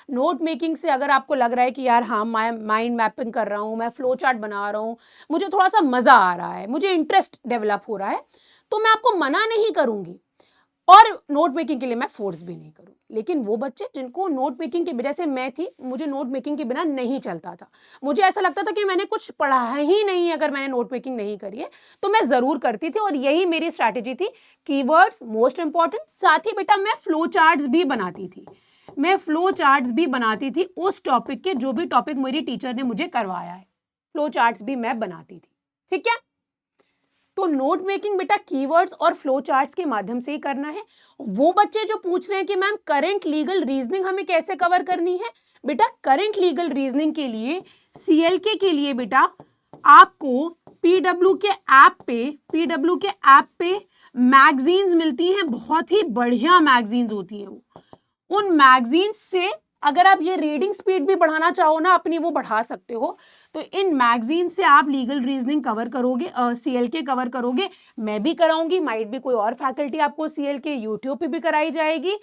नोट मेकिंग से अगर आपको लग रहा है कि यार हाँ मैं माइंड मैपिंग कर रहा हूँ, मैं फ्लो चार्ट बना रहा हूँ, मुझे थोड़ा सा मजा आ रहा है, मुझे इंटरेस्ट डेवलप हो रहा है, तो मैं आपको मना नहीं करूंगी और नोट मेकिंग के लिए मैं फोर्स भी नहीं करूंगी। लेकिन वो बच्चे जिनको नोट मेकिंग के, जैसे मैं थी, मुझे नोट मेकिंग के बिना नहीं चलता था, मुझे ऐसा लगता था कि मैंने कुछ पढ़ा ही नहीं अगर मैंने नोट मेकिंग नहीं करी है, तो मैं जरूर करती थी और यही मेरी स्ट्रैटेजी थी। कीवर्ड्स मोस्ट इंपॉर्टेंट, साथ ही बेटा मैं फ्लो चार्ट्स भी बनाती थी, मैं फ्लो चार्ट्स भी बनाती थी उस टॉपिक के, जो भी टॉपिक मेरी टीचर ने मुझे करवाया है, फ्लो चार्ट्स भी मैं बनाती थी, ठीक है। तो नोट मेकिंग बेटा कीवर्ड्स और फ्लो चार्ट्स के माध्यम से ही करना है। वो बच्चे जो पूछ रहे हैं कि मैम करंट लीगल रीजनिंग हमें कैसे कवर करनी है, बेटा करंट लीगल रीजनिंग के लिए, सीएलके के लिए बेटा आपको पीडब्ल्यू के ऐप पे मैगजीन्स मिलती हैं, बहुत ही बढ़िया मैगजीन्स होती हैं वो। उन मैगजीन्स से अगर आप ये रीडिंग स्पीड भी बढ़ाना चाहो ना अपनी, वो बढ़ा सकते हो। तो इन मैगजीन से आप लीगल रीजनिंग कवर करोगे, सीएलके कवर करोगे, मैं भी कराऊंगी, माइट भी कोई और फैकल्टी आपको सीएलके यूट्यूब पे भी कराई जाएगी।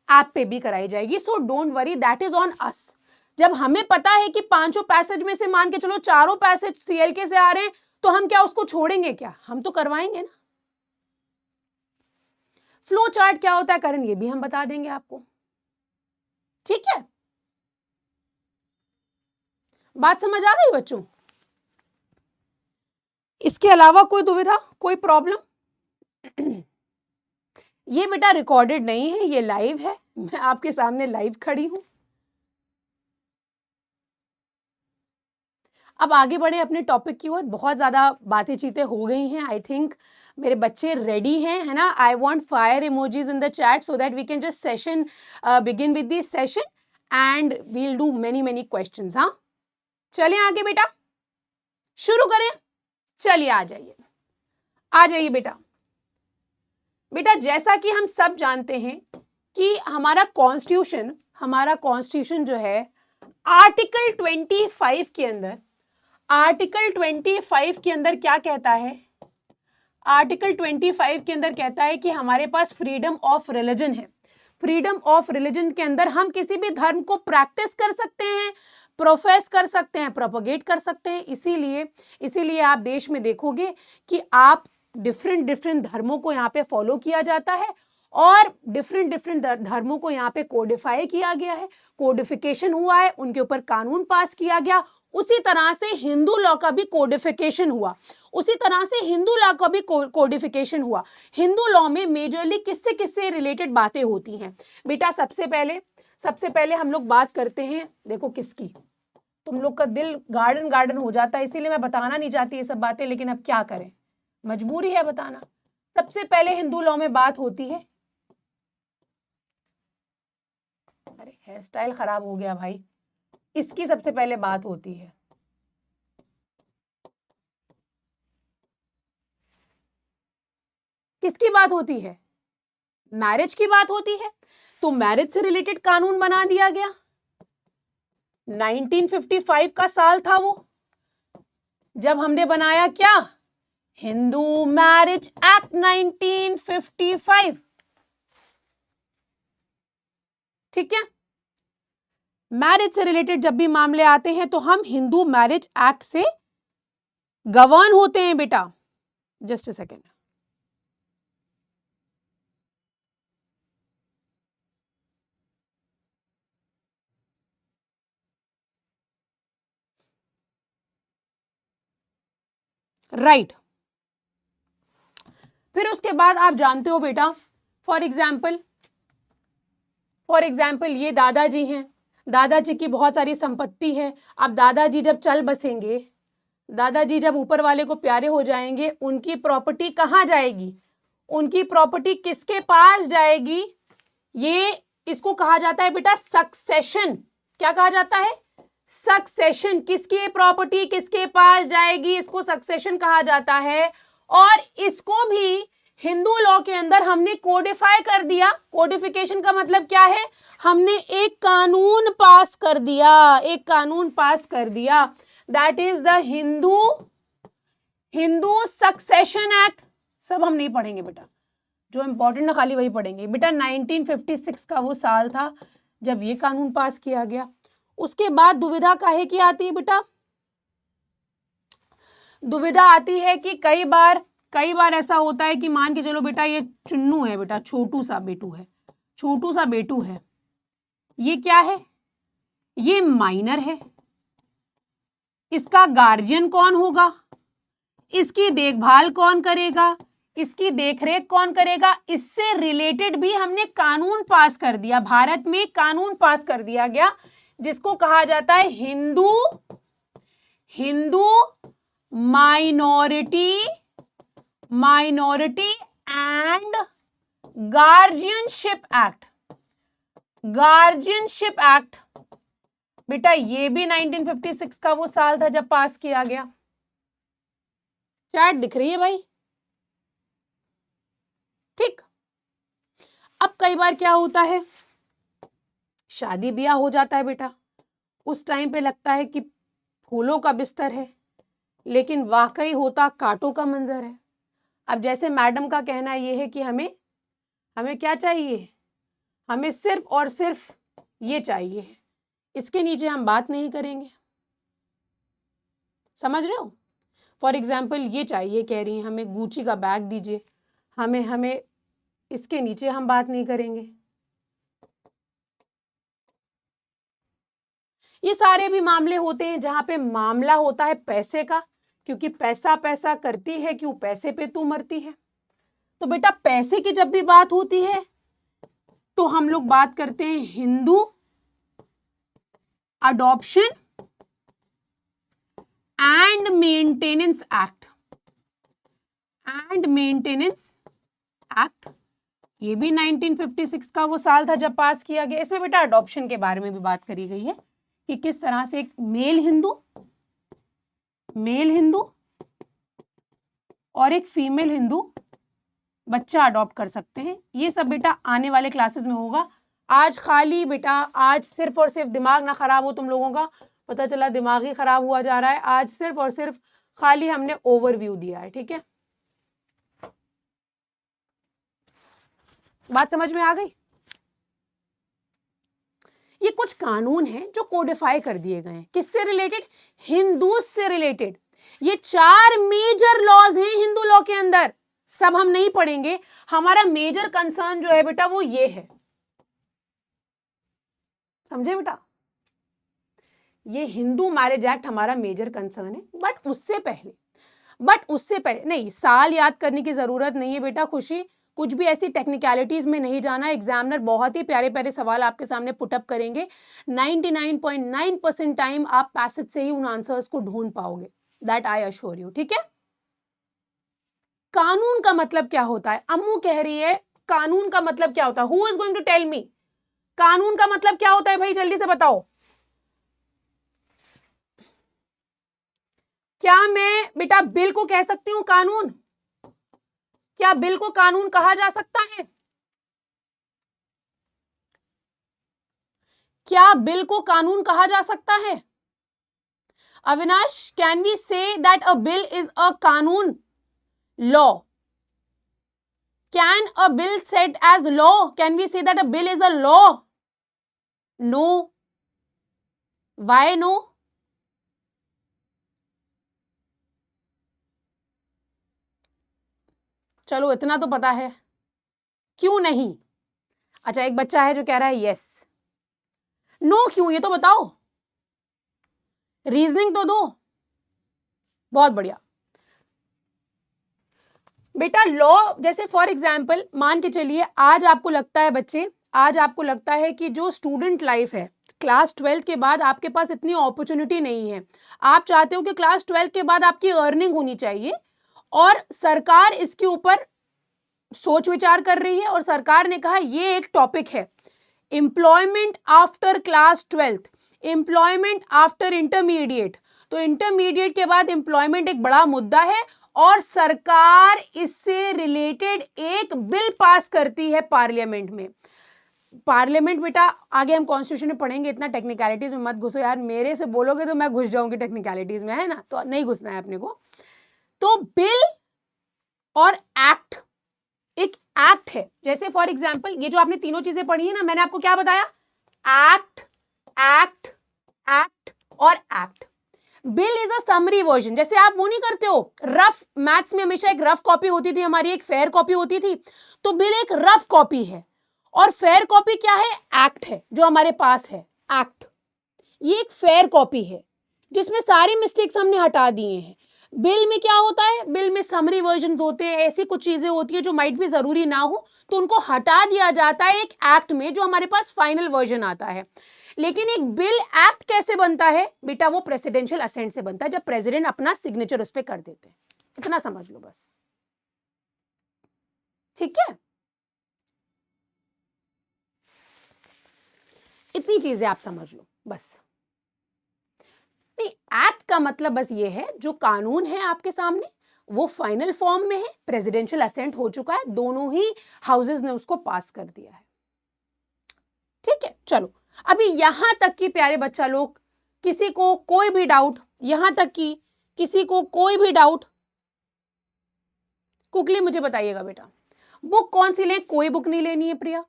ऐप पे भी कराई जाएगी। So don't worry, that is on us. जब हमें पता है कि 5 पैसेज में से मान के चलो 4 पैसेज CLK से आ रहे हैं, तो हम क्या उसको छोड़ेंगे क्या? हम तो करवाएंगे ना। फ्लो चार्ट क्या होता है करण, ये भी हम बता देंगे आपको, ठीक है? बात समझ आ गई बच्चों? इसके अलावा कोई दुविधा, कोई प्रॉब्लम? ये बेटा रिकॉर्डेड नहीं है, ये लाइव है, मैं आपके सामने लाइव खड़ी हूं। अब आगे बढ़े अपने टॉपिक की ओर। बहुत ज्यादा बातें चीतें हो गई हैं, आई थिंक मेरे बच्चे रेडी हैं, है ना? I want fire emojis in the chat so that we can just session begin with this session and we will do many questions. हाँ, चलिए आगे बेटा, शुरू करें। चलिए आ जाइए, आ जाइए बेटा। बेटा जैसा कि हम सब जानते हैं कि हमारा कॉन्स्टिट्यूशन जो है आर्टिकल 25 के अंदर, आर्टिकल 25 के अंदर क्या कहता है? आर्टिकल 25 के अंदर कहता है कि हमारे पास फ्रीडम ऑफ रिलीजन है। फ्रीडम ऑफ रिलीजन के अंदर हम किसी भी धर्म को प्रैक्टिस कर सकते हैं, प्रोफेस कर सकते हैं, प्रोपोगेट कर सकते हैं। इसीलिए आप देश में देखोगे कि आप डिफरेंट धर्मों को यहाँ पे फॉलो किया जाता है और डिफरेंट धर्मों को यहाँ पे कोडिफाई किया गया है, कोडिफिकेशन हुआ है, उनके ऊपर कानून पास किया गया। उसी तरह से हिंदू लॉ का भी कोडिफिकेशन हुआ, हिंदू लॉ में मेजरली किससे रिलेटेड बातें होती हैं बेटा? सबसे पहले हम लोग बात करते हैं, देखो किसकी, तुम लोग का दिल गार्डन हो जाता है, इसीलिए मैं बताना नहीं चाहती ये सब बातें, लेकिन अब क्या करें, मजबूरी है बताना। सबसे पहले हिंदू लॉ में बात होती है, अरे हेयर स्टाइल खराब हो गया भाई, इसकी सबसे पहले बात होती है, किसकी बात होती है? मैरिज की बात होती है। तो मैरिज से रिलेटेड कानून बना दिया गया, 1955 का साल था वो, जब हमने बनाया क्या? हिंदू मैरिज एक्ट 1955, ठीक है? मैरिज से रिलेटेड जब भी मामले आते हैं तो हम हिंदू मैरिज एक्ट से गवर्न होते हैं बेटा। Just a second, right. फिर उसके बाद आप जानते हो बेटा, फॉर एग्जाम्पल ये दादाजी हैं, दादाजी की बहुत सारी संपत्ति है। अब दादाजी जब चल बसेंगे, दादाजी जब ऊपर वाले को प्यारे हो जाएंगे, उनकी प्रॉपर्टी कहाँ जाएगी? उनकी प्रॉपर्टी किसके पास जाएगी? ये इसको कहा जाता है बेटा सक्सेशन। क्या कहा जाता है? सक्सेशन। किसकी प्रॉपर्टी किसके पास जाएगी, इसको सक्सेशन कहा जाता है। और इसको भी हिंदू लॉ के अंदर हमने कोडिफाई कर दिया। कोडिफिकेशन का मतलब क्या है? हमने एक कानून पास कर दिया, that is the Hindu succession act. सब हम नहीं पढ़ेंगे बेटा, जो इंपॉर्टेंट है खाली वही पढ़ेंगे बेटा। 1956 का वो साल था जब ये कानून पास किया गया। उसके बाद दुविधा काहे की आती है बेटा? दुविधा आती है कि कई बार ऐसा होता है कि मान के चलो बेटा ये चुन्नू है बेटा, छोटू सा बेटू है, ये क्या है? ये माइनर है। इसका गार्जियन कौन होगा? इसकी देखभाल कौन करेगा? इसकी देखरेख कौन करेगा? इससे रिलेटेड भी हमने कानून पास कर दिया, भारत में कानून पास कर दिया गया, जिसको कहा जाता है Hindu minority and guardianship act. बेटा ये भी 1956 का वो साल था जब पास किया गया। चैट दिख रही है भाई? ठीक। अब कई बार क्या होता है, शादी ब्याह हो जाता है बेटा, उस टाइम पे लगता है कि फूलों का बिस्तर है, लेकिन वाकई होता कांटों का मंजर है। अब जैसे मैडम का कहना ये है कि हमें क्या चाहिए? हमें सिर्फ और सिर्फ ये चाहिए, इसके नीचे हम बात नहीं करेंगे। समझ रहे हो? फॉर एग्जाम्पल ये चाहिए, कह रही हैं हमें गुची का बैग दीजिए, हमें इसके नीचे हम बात नहीं करेंगे। ये सारे भी मामले होते हैं जहां पे मामला होता है पैसे का, क्योंकि पैसा पैसा करती है क्यों, पैसे पे तू मरती है। तो बेटा पैसे की जब भी बात होती है तो हम लोग बात करते हैं Hindu adoption and maintenance act. And maintenance act ये भी 1956 का वो साल था जब पास किया गया। इसमें बेटा अडॉप्शन के बारे में भी बात करी गई है कि किस तरह से एक मेल हिंदू और एक फीमेल हिंदू बच्चा अडॉप्ट कर सकते हैं। ये सब बेटा आने वाले क्लासेस में होगा। आज खाली बेटा, आज सिर्फ और सिर्फ दिमाग ना खराब हो तुम लोगों का, पता चला दिमाग ही खराब हुआ जा रहा है। आज सिर्फ और सिर्फ खाली हमने ओवरव्यू दिया है, ठीक है? बात समझ में आ गई? ये कुछ कानून हैं जो कोडिफाई कर दिए गए हैं। किससे रिलेटेड? हिंदू से रिलेटेड। ये 4 मेजर लॉज हैं हिंदू लॉ के अंदर। सब हम नहीं पढ़ेंगे, हमारा मेजर कंसर्न जो है बेटा वो ये है, समझे बेटा? ये हिंदू मैरिज एक्ट हमारा मेजर कंसर्न है। बट उससे पहले नहीं, साल याद करने की जरूरत नहीं है बेटा। खुशी, कुछ भी ऐसी टेक्निकलिटीज में नहीं जाना। एग्जामिनर बहुत ही प्यारे प्यारे सवाल आपके सामने पुटअप करेंगे। 99.9% टाइम आप पैसेज से ही उन आंसर्स को ढूंढ पाओगे, दैट आई अश्योर यू, ठीक है? कानून का मतलब क्या होता है? अम्मू कह रही है कानून का मतलब क्या होता है? Who is going to tell me कानून का मतलब क्या होता है? भाई जल्दी से बताओ। क्या मैं बेटा बिल को कह सकती हूं कानून? क्या बिल को कानून कहा जा सकता है? क्या बिल को कानून कहा जा सकता है? Avinash, can we say that a bill is a कानून, law? Can a bill set as law? Can we say that a bill is a law? No. Why no? चलो इतना तो पता है, क्यों नहीं? अच्छा, एक बच्चा है जो कह रहा है यस। नो क्यों, ये तो बताओ, रीजनिंग तो दो। बहुत बढ़िया बेटा। लॉ जैसे फॉर एग्जाम्पल मान के चलिए, आज आपको लगता है बच्चे, आज आपको लगता है कि जो स्टूडेंट लाइफ है, क्लास 12 के बाद आपके पास इतनी अपॉर्चुनिटी नहीं है। आप चाहते हो कि क्लास 12 के बाद आपकी अर्निंग होनी चाहिए, और सरकार इसके ऊपर सोच विचार कर रही है। और सरकार ने कहा ये एक टॉपिक है, employment after class 12th, employment after intermediate. तो इंटरमीडिएट के बाद एम्प्लॉयमेंट एक बड़ा मुद्दा है, और सरकार इससे रिलेटेड एक बिल पास करती है पार्लियामेंट में। पार्लियामेंट बेटा आगे हम कॉन्स्टिट्यूशन में पढ़ेंगे, इतना टेक्निकलिटीज में मत घुसो यार, मेरे से बोलोगे तो मैं घुस जाऊंगी टेक्निकलिटीज में, है ना? तो नहीं घुसना है अपने को। तो बिल और एक्ट, एक एक्ट है। जैसे फॉर एग्जाम्पल ये जो आपने तीनों चीजें पढ़ी है ना, मैंने आपको क्या बताया? एक्ट, एक्ट, एक्ट और act. Bill is a summary version. जैसे आप वो नहीं करते हो रफ, मैथ्स में हमेशा एक रफ कॉपी होती थी हमारी, एक फेयर कॉपी होती थी। तो बिल एक रफ कॉपी है, और फेयर कॉपी क्या है? एक्ट है जो हमारे पास है। एक्ट ये एक फेयर कॉपी है जिसमें सारे मिस्टेक्स हमने हटा दिए हैं। बिल में क्या होता है? बिल में समरी वर्जन होते हैं, ऐसी कुछ चीजें होती है जो माइट भी जरूरी ना हो, तो उनको हटा दिया जाता है एक एक्ट में, जो हमारे पास फाइनल वर्जन आता है। लेकिन एक बिल एक्ट कैसे बनता है बेटा? वो प्रेसिडेंशियल असेंट से बनता है, जब प्रेसिडेंट अपना सिग्नेचर उस पर कर देते हैं। इतना समझ लो बस, ठीक है? इतनी चीजें आप समझ लो बस। नहीं, एक्ट का मतलब बस ये है, जो कानून है आपके सामने वो फाइनल फॉर्म में है, प्रेसिडेंशियल असेंट हो चुका है, दोनों ही हाउसेस ने उसको पास कर दिया है, ठीक है? चलो अभी यहां तक कि प्यारे बच्चा लोग, किसी को कोई भी डाउट, यहां तक कि किसी को कोई भी डाउट क्विकली मुझे बताइएगा बेटा। बुक कौन सी ले? कोई बुक नहीं लेनी है प्रिया।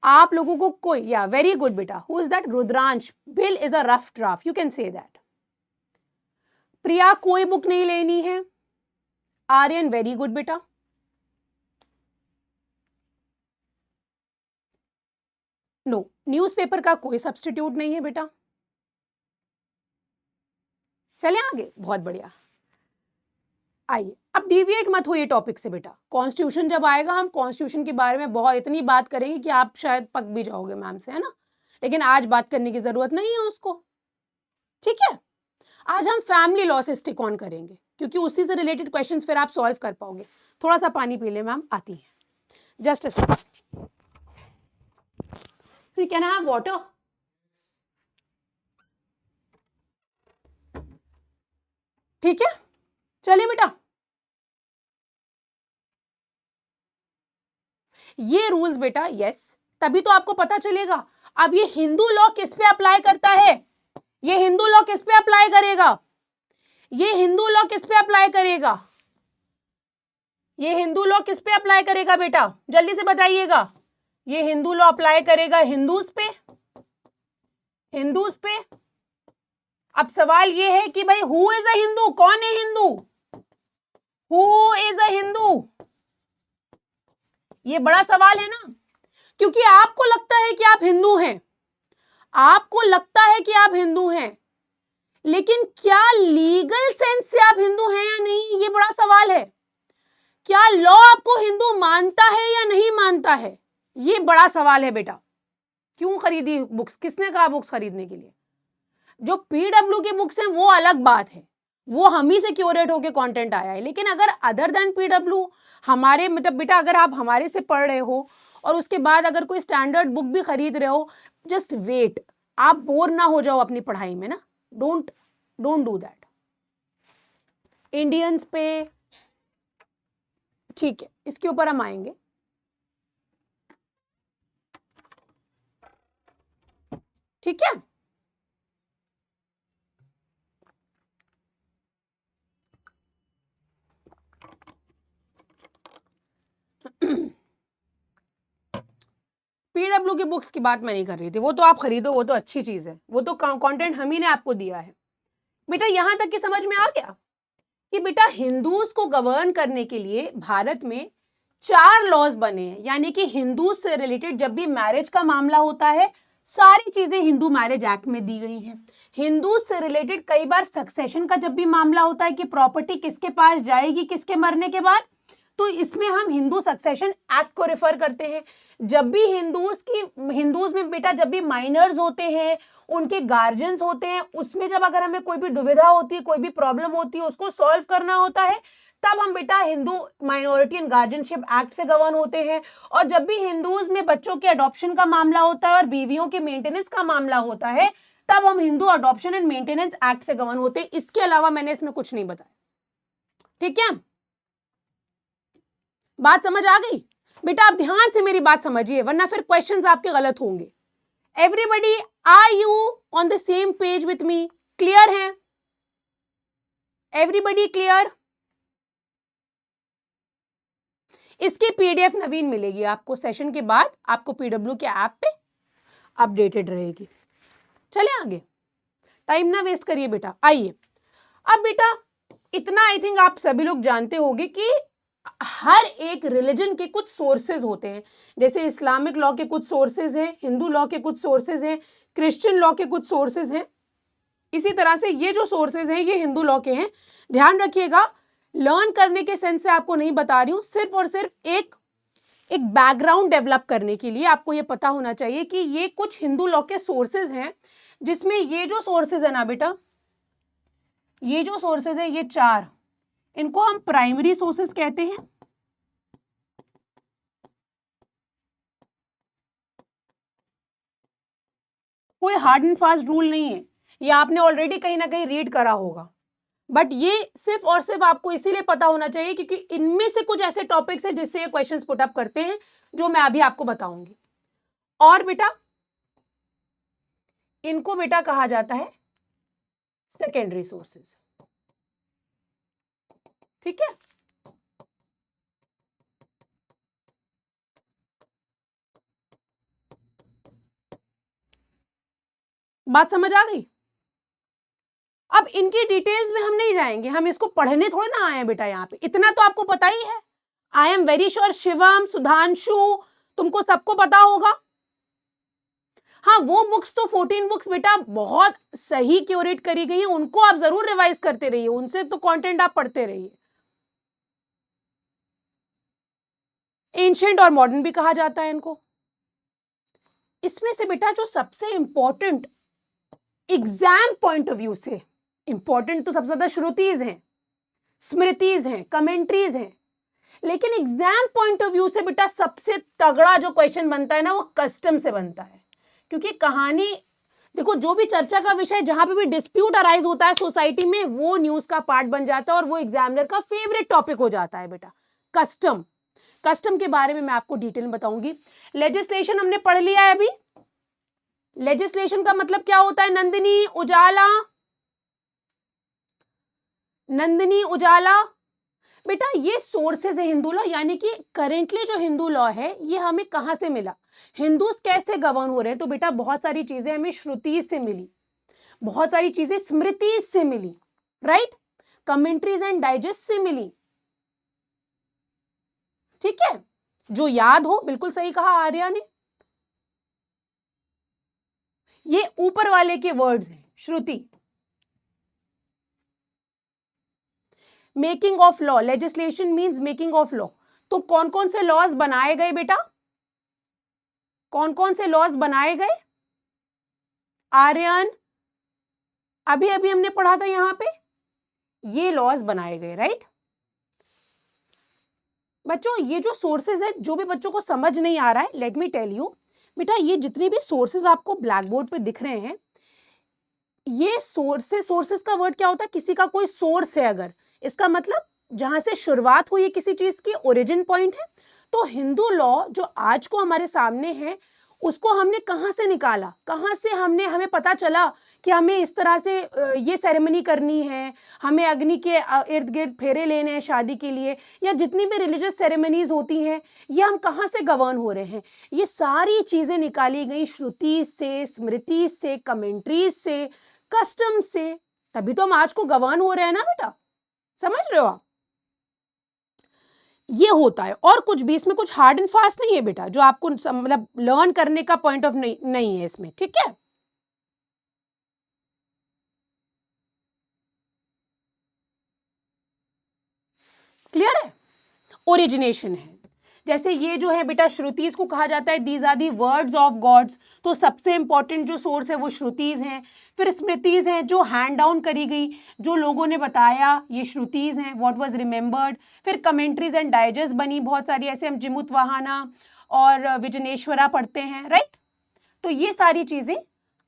आप लोगों को कोई, या वेरी गुड बेटा, who is that? Rudransh, bill is a rough draft, you can say that. Priya, कोई बुक नहीं लेनी है। आर्यन, वेरी गुड बेटा। नो, न्यूज़पेपर का कोई सब्स्टिट्यूट नहीं है बेटा। चले आगे, बहुत बढ़िया। आइए, अब डिविएट मत होइए टॉपिक से बेटा। कॉन्स्टिट्यूशन जब आएगा, हम कॉन्स्टिट्यूशन के बारे में बहुत इतनी बात करेंगे कि आप शायद पक भी जाओगे मैम से, है ना, लेकिन आज बात करने की जरूरत नहीं है उसको, ठीक है। आज हम फैमिली लॉ से स्टिक ऑन करेंगे, क्योंकि उसी से रिलेटेड क्वेश्चंस फिर आप सॉल्व कर पाओगे। थोड़ा सा पानी पी ले मैम, आती है, just a second. Can I have water? ठीक है, चलिए बेटा। ये रूल्स बेटा, यस, तभी तो आपको पता चलेगा। अब ये हिंदू लॉ किस पे अप्लाई करता है? ये हिंदू लॉ किस पे अप्लाई करेगा? ये हिंदू लॉ किस पे अप्लाई करेगा? ये हिंदू लॉ किस पे अप्लाई करेगा बेटा? जल्दी से बताइएगा। ये हिंदू लॉ अप्लाई करेगा हिंदूज पे, हिंदूज पे। अब सवाल ये है कि भाई हु इज अ हिंदू? कौन है Hindu? Who is a Hindu? ये बड़ा सवाल है ना, क्योंकि आपको लगता है कि आप हिंदू हैं, आपको लगता है कि आप हिंदू हैं, लेकिन क्या लीगल सेंस से आप हिंदू हैं या नहीं, ये बड़ा सवाल है। क्या लॉ आपको हिंदू मानता है या नहीं मानता है, ये बड़ा सवाल है बेटा। क्यों खरीदी बुक्स? किसने कहा बुक्स खरीदने के लिए? जो पीडब्ल्यू की बुक्स हैं वो अलग बात है, वो हम ही से क्यूरेट होके कंटेंट आया है। लेकिन अगर अदर देन पीडब्ल्यू, हमारे मतलब बेटा, अगर आप हमारे से पढ़ रहे हो और उसके बाद अगर कोई स्टैंडर्ड बुक भी खरीद रहे हो, जस्ट वेट, आप बोर ना हो जाओ अपनी पढ़ाई में ना, डोंट डू दैट। इंडियंस पे, ठीक है, इसके ऊपर हम आएंगे। ठीक है, पीडब्ल्यू की बुक्स की बात मैं नहीं कर रही थी, वो तो आप खरीदो, वो तो अच्छी चीज है, वो तो कंटेंट हम ही ने आपको दिया है बेटा। यहां तक कि समझ में आ गया कि बेटा हिंदूज को गवर्न करने के लिए भारत में 4 लॉज बने हैं, यानी कि हिंदू से रिलेटेड जब भी मैरिज का मामला होता है, सारी चीजें हिंदू मैरिज एक्ट में दी गई हैं। हिंदू से रिलेटेड कई बार सक्सेशन का जब भी मामला होता है कि प्रॉपर्टी किसके पास जाएगी किसके मरने के बाद, तो इसमें हम हिंदू सक्सेशन एक्ट को रेफर करते हैं। जब भी हिंदूज में बेटा, जब भी माइनर्स होते हैं, उनके गार्जियंस होते हैं, उसमें जब अगर हमें कोई भी दुविधा होती है, कोई भी प्रॉब्लम होती है, उसको सॉल्व करना होता है, तब हम बेटा Hindu minority and guardianship act से गवर्न होते हैं। और जब भी हिंदूज में बच्चों के अडॉप्शन का मामला होता है और बीवियों के मेंटेनेंस का मामला होता है, तब हम Hindu adoption and maintenance act से गवर्न होते हैं। इसके अलावा मैंने इसमें कुछ नहीं बताया, ठीक है। बात समझ आ गई बेटा? आप ध्यान से मेरी बात समझिए, वरना फिर क्वेश्चंस आपके गलत होंगे। Everybody, are you on the same page with me? Clear है? Everybody clear? इसकी पीडीएफ नवीन मिलेगी आपको सेशन के बाद, आपको पीडब्ल्यू के ऐप पे अपडेटेड रहेगी। चले आगे, टाइम ना वेस्ट करिए बेटा। आइए, अब बेटा इतना आई थिंक आप सभी लोग जानते होंगे कि हर एक रिलीजन के कुछ सोर्सेज होते हैं। जैसे इस्लामिक लॉ के कुछ सोर्सेज हैं, हिंदू लॉ के कुछ सोर्सेज हैं, क्रिश्चियन लॉ के कुछ सोर्सेज हैं। इसी तरह से ये जो सोर्सेज हैं ये हिंदू लॉ के हैं। ध्यान रखिएगा, लर्न करने के सेंस से आपको नहीं बता रही हूं, सिर्फ और सिर्फ एक बैकग्राउंड डेवलप करने के लिए आपको ये पता होना चाहिए कि ये कुछ हिंदू लॉ के सोर्सेज हैं, जिसमें ये जो सोर्सेज है ना बेटा, ये जो सोर्सेज है ये 4, इनको हम प्राइमरी सोर्सेज कहते हैं। कोई हार्ड एंड फास्ट रूल नहीं है, ये आपने ऑलरेडी कहीं ना कहीं रीड करा होगा, बट ये सिर्फ और सिर्फ आपको इसीलिए पता होना चाहिए क्योंकि इनमें से कुछ ऐसे टॉपिक्स हैं जिससे ये क्वेश्चंस पुट अप करते हैं, जो मैं अभी आपको बताऊंगी। और बेटा इनको बेटा कहा जाता है सेकेंडरी सोर्सेज, ठीक है। बात समझ आ गई? अब इनकी डिटेल्स में हम नहीं जाएंगे, हम इसको पढ़ने थोड़े ना आए हैं बेटा यहाँ पे, इतना तो आपको पता ही है। आई am very sure Shivam, Sudhanshu, तुमको सबको पता होगा। हाँ, वो बुक्स तो 14 बुक्स बेटा बहुत सही क्यूरेट करी गई है, उनको आप जरूर रिवाइज करते रहिए, उनसे तो कंटेंट आप पढ़ते रहिए। एंशिएंट और मॉडर्न भी कहा जाता है इनको। इसमें से बेटा जो सबसे important exam point of view से इंपॉर्टेंट तो सबसे ज्यादा श्रुतिज हैं, स्मृतिज हैं, कमेंट्रीज हैं, लेकिन एग्जाम पॉइंट ऑफ व्यू से बेटा सबसे तगड़ा जो क्वेश्चन बनता है ना, वो कस्टम से बनता है। क्योंकि कहानी देखो, जो भी चर्चा का विषय जहां पे भी डिस्प्यूट अराइज होता है सोसाइटी में, वो न्यूज का पार्ट बन जाता है और वो एग्जामिनर का फेवरेट टॉपिक हो जाता है बेटा। कस्टम, कस्टम के बारे में मैं आपको डिटेल में बताऊंगी। लेजिस्लेशन हमने पढ़ लिया है अभी। लेजिस्लेशन का मतलब क्या होता है? नंदिनी उजाला, नंदिनी उजाला बेटा, ये सोर्सेज है हिंदू लॉ, यानी कि करेंटली जो हिंदू लॉ है ये हमें कहां से मिला, हिंदूज कैसे गवर्न हो रहे हैं। तो बेटा बहुत सारी चीजें हमें श्रुति से मिली, बहुत सारी चीजें स्मृति से मिली, राइट, कमेंट्रीज एंड डाइजेस्ट से मिली। ठीक है, जो याद हो, बिल्कुल सही कहा आर्या ने, ये ऊपर वाले के वर्ड्स हैं, Shruti. Making of law, legislation means making of law. तो कौन कौन से लॉज बनाए गए बेटा, कौन कौन से लॉज बनाए गए? आर्यन, अभी अभी हमने पढ़ा था यहां पे, ये लॉज बनाए गए, राइट। बच्चों ये जो सोर्सेज है, जो भी बच्चों को समझ नहीं आ रहा है, लेट मी टेल यू बेटा, ये जितने भी सोर्सेज आपको ब्लैक बोर्ड पे दिख रहे हैं, ये सोर्सेज, सोर्सेज का वर्ड क्या होता है? किसी का कोई सोर्स है अगर, इसका मतलब जहां से शुरुआत हुई है किसी चीज की, ओरिजिन पॉइंट है। तो हिंदू लॉ जो आज को हमारे सामने है, उसको हमने कहां से निकाला, कहां से हमने, हमें पता चला कि हमें इस तरह से ये सेरेमनी करनी है, हमें अग्नि के इर्द गिर्द फेरे लेने हैं शादी के लिए, या जितनी भी रिलीजियस सेरेमनीज होती हैं, ये हम कहां से गवर्न हो रहे हैं। ये सारी चीजें निकाली गई श्रुति से, स्मृति से, कमेंट्रीज से, कस्टम से, तभी तो हम आज को गवर्न हो रहे हैं ना बेटा, समझ रहे हो आप? ये होता है, और कुछ भी इसमें कुछ हार्ड एंड फास्ट नहीं है बेटा, जो आपको मतलब लर्न करने का पॉइंट ऑफ नहीं है इसमें, ठीक है। क्लियर है? ओरिजिनेशन है, जैसे ये जो है बेटा श्रुतिज को कहा जाता है these are the words of gods, तो सबसे इंपॉर्टेंट जो सोर्स है वो श्रुतिज हैं। फिर स्मृतिज हैं जो हैंड डाउन करी गई, जो लोगों ने बताया, ये श्रुतिज हैं, व्हाट वाज रिमेंबर्ड। फिर कमेंट्रीज एंड डाइजेस्ट बनी बहुत सारी, ऐसे हम जिमुतवाहना और विजनेश्वरा पढ़ते हैं, राइट। तो ये सारी चीजें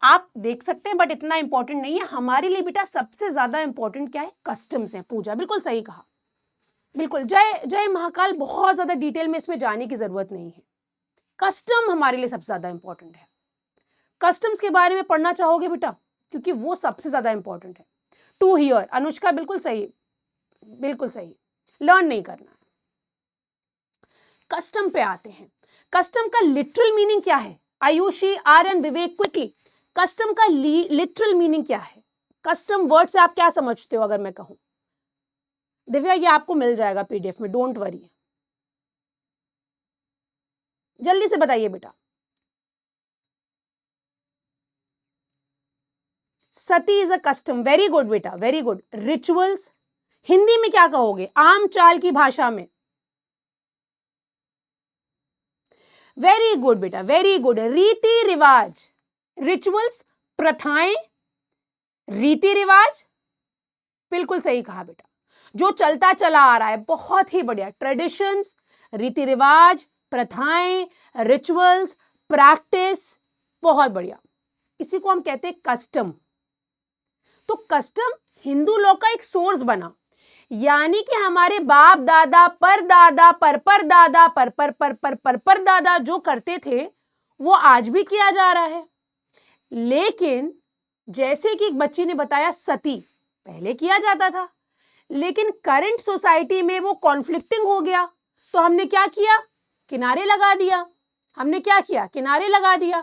आप देख सकते हैं, बट इतना इंपॉर्टेंट नहीं है हमारे लिए बेटा। सबसे ज्यादा इंपॉर्टेंट क्या है? कस्टम्स हैं। पूजा बिल्कुल सही कहा, बिल्कुल, जय जय महाकाल, बहुत ज्यादा डिटेल में इसमें जाने की जरूरत नहीं है। कस्टम हमारे लिए सबसे ज्यादा इंपॉर्टेंट है। कस्टम्स के बारे में पढ़ना चाहोगे बेटा, क्योंकि वो सबसे ज्यादा इंपॉर्टेंट है। टू हियर, अनुष्का बिल्कुल सही, बिल्कुल सही, लर्न नहीं करना है। कस्टम पे आते हैं। कस्टम का लिटरल मीनिंग क्या है? आयुषी, आर्यन, विवेक, क्विकली, कस्टम का लिटरल मीनिंग क्या है? कस्टम वर्ड से आप क्या समझते हो अगर मैं कहूं? दिव्या ये आपको मिल जाएगा पीडीएफ में, डोंट वरी, जल्दी से बताइए बेटा। Sati is a custom, very good बेटा, वेरी गुड। रिचुअल्स, हिंदी में क्या कहोगे, आम चाल की भाषा में? वेरी गुड बेटा, वेरी गुड। रीति रिवाज, रिचुअल्स, प्रथाएं, रीति रिवाज, बिल्कुल सही कहा बेटा, जो चलता चला आ रहा है, बहुत ही बढ़िया। ट्रेडिशंस, रीति रिवाज, प्रथाएं, रिचुअल्स, प्रैक्टिस, बहुत बढ़िया, इसी को हम कहते हैं कस्टम। तो कस्टम हिंदू लॉ का एक सोर्स बना, यानी कि हमारे बाप दादा, परदादा, परदादा, परदादा जो करते थे वो आज भी किया जा रहा है। लेकिन जैसे कि एक बच्ची ने बताया, सती पहले किया जाता था, लेकिन करंट सोसाइटी में वो कॉन्फ्लिक्टिंग हो गया, तो हमने क्या किया? किनारे लगा दिया। हमने क्या किया? किनारे लगा दिया।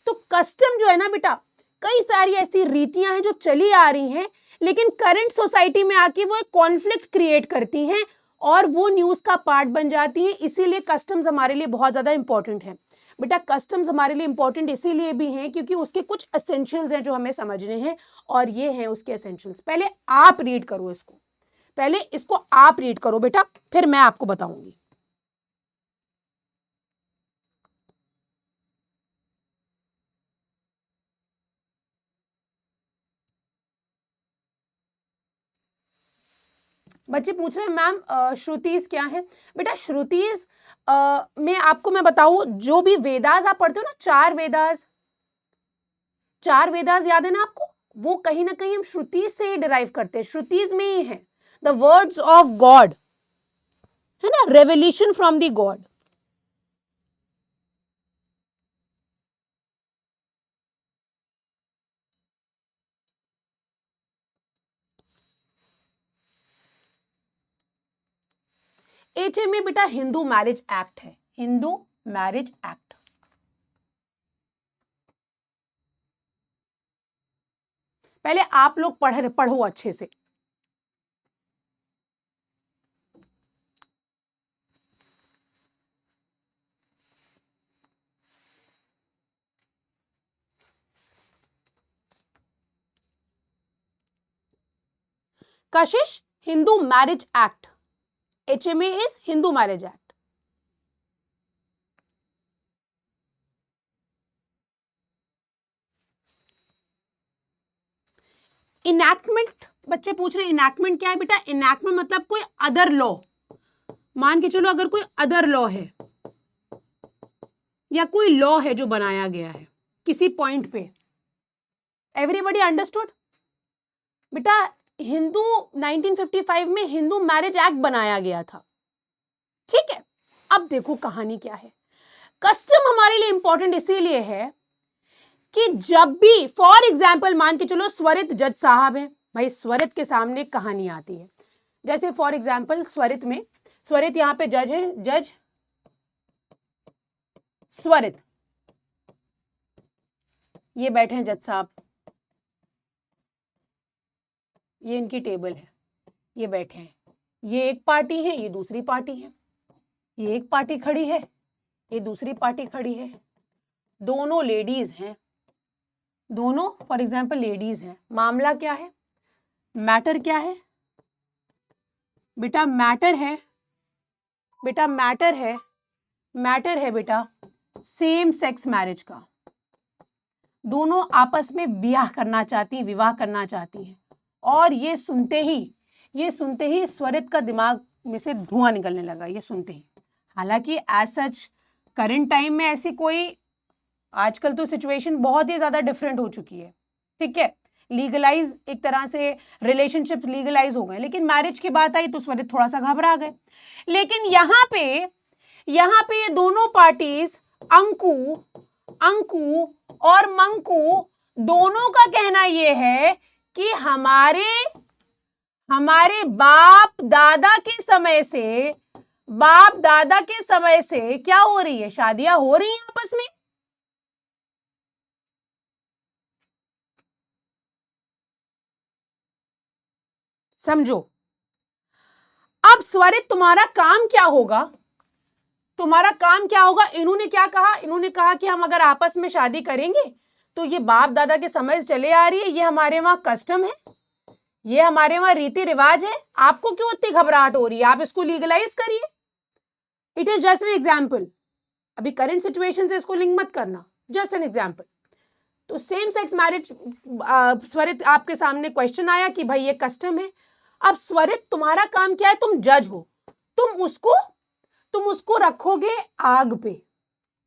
तो कस्टम जो है ना बेटा, कई सारी ऐसी रीतियां हैं जो चली आ रही हैं, लेकिन करंट सोसाइटी में आके वो एक कॉन्फ्लिक्ट क्रिएट करती हैं और वो न्यूज का पार्ट बन जाती हैं। इसीलिए कस्टम्स हमारे लिए बहुत ज्यादा इंपॉर्टेंट है। बेटा कस्टम्स हमारे लिए इंपॉर्टेंट इसीलिए भी हैं क्योंकि उसके कुछ एसेंशियल्स हैं जो हमें समझने हैं, और ये हैं उसके एसेंशियल्स। पहले आप रीड करो इसको, पहले इसको आप रीड करो बेटा, फिर मैं आपको बताऊंगी। बच्चे पूछ रहे हैं मैम श्रुतिज क्या है। बेटा श्रुतिज में आपको मैं बताऊं, जो भी वेदास आप पढ़ते हो ना, चार वेदास याद है ना आपको, वो कहीं ना कहीं हम श्रुति से ही डिराइव करते हैं, श्रुतिज में ही है। द वर्ड्स ऑफ गॉड है ना, revolution from the God. HMA बेटा हिंदू मैरिज एक्ट है, हिंदू मैरिज एक्ट। पहले आप लोग पढ़ो अच्छे से। कशिश, Hindu marriage act, HMA is Hindu marriage act. Enactment, बच्चे पूछ रहे हैं इनैक्टमेंट क्या है बेटा। इनैक्टमेंट मतलब कोई अदर लॉ, मान के चलो अगर कोई अदर लॉ है या कोई लॉ है जो बनाया गया है किसी पॉइंट पे। एवरीबॉडी अंडरस्टूड बेटा, हिंदू 1955 में हिंदू मैरिज एक्ट बनाया गया था, ठीक है। अब देखो कहानी क्या है। कस्टम हमारे लिए इंपॉर्टेंट इसीलिए है कि जब भी फॉर एग्जाम्पल मान के चलो स्वरित जज साहब हैं, भाई स्वरित के सामने कहानी आती है, जैसे फॉर एग्जाम्पल स्वरित में, स्वरित यहाँ पे जज है, जज स्वरित, ये बैठे हैं जज साहब, ये इनकी टेबल है, ये बैठे हैं, ये एक पार्टी है, ये दूसरी पार्टी है, ये एक पार्टी खड़ी है, ये दूसरी पार्टी खड़ी है, दोनों लेडीज हैं, दोनों फॉर एग्जाम्पल लेडीज हैं। मामला क्या है, मैटर क्या है बेटा, मैटर है बेटा, मैटर है बेटा सेम सेक्स मैरिज का। दोनों आपस में विवाह करना चाहती हैं, और ये सुनते ही स्वरित का दिमाग में से धुआं निकलने लगा, ये सुनते ही। हालांकि एज सच करंट टाइम में ऐसी कोई, आजकल तो सिचुएशन बहुत ही ज्यादा डिफरेंट हो चुकी है, ठीक है, लीगलाइज एक तरह से रिलेशनशिप लीगलाइज हो गए, लेकिन मैरिज की बात आई तो स्वरित थोड़ा सा घबरा गए। लेकिन यहाँ पे ये दोनों पार्टीज अंकु और मंकू, दोनों का कहना ये है कि हमारे बाप दादा के समय से क्या हो रही है, शादियां हो रही हैं आपस में। समझो। अब स्वरित तुम्हारा काम क्या होगा, इन्होंने क्या कहा, इन्होंने कहा कि हम अगर आपस में शादी करेंगे तो ये बाप दादा के समय से चले आ रही है, ये हमारे वहां कस्टम है, ये हमारे वहां रीति रिवाज है, आपको क्यों इतनी घबराहट हो रही है, आप इसको लीगलाइज करिए। It is just an example, अभी करंट सिचुएशन से इसको लिंक मत करना, जस्ट एन एग्जाम्पल। तो सेम सेक्स मैरिज, स्वरित आपके सामने क्वेश्चन आया कि भाई ये कस्टम है। अब स्वरित तुम्हारा काम क्या है, तुम जज हो, तुम उसको रखोगे आग पे,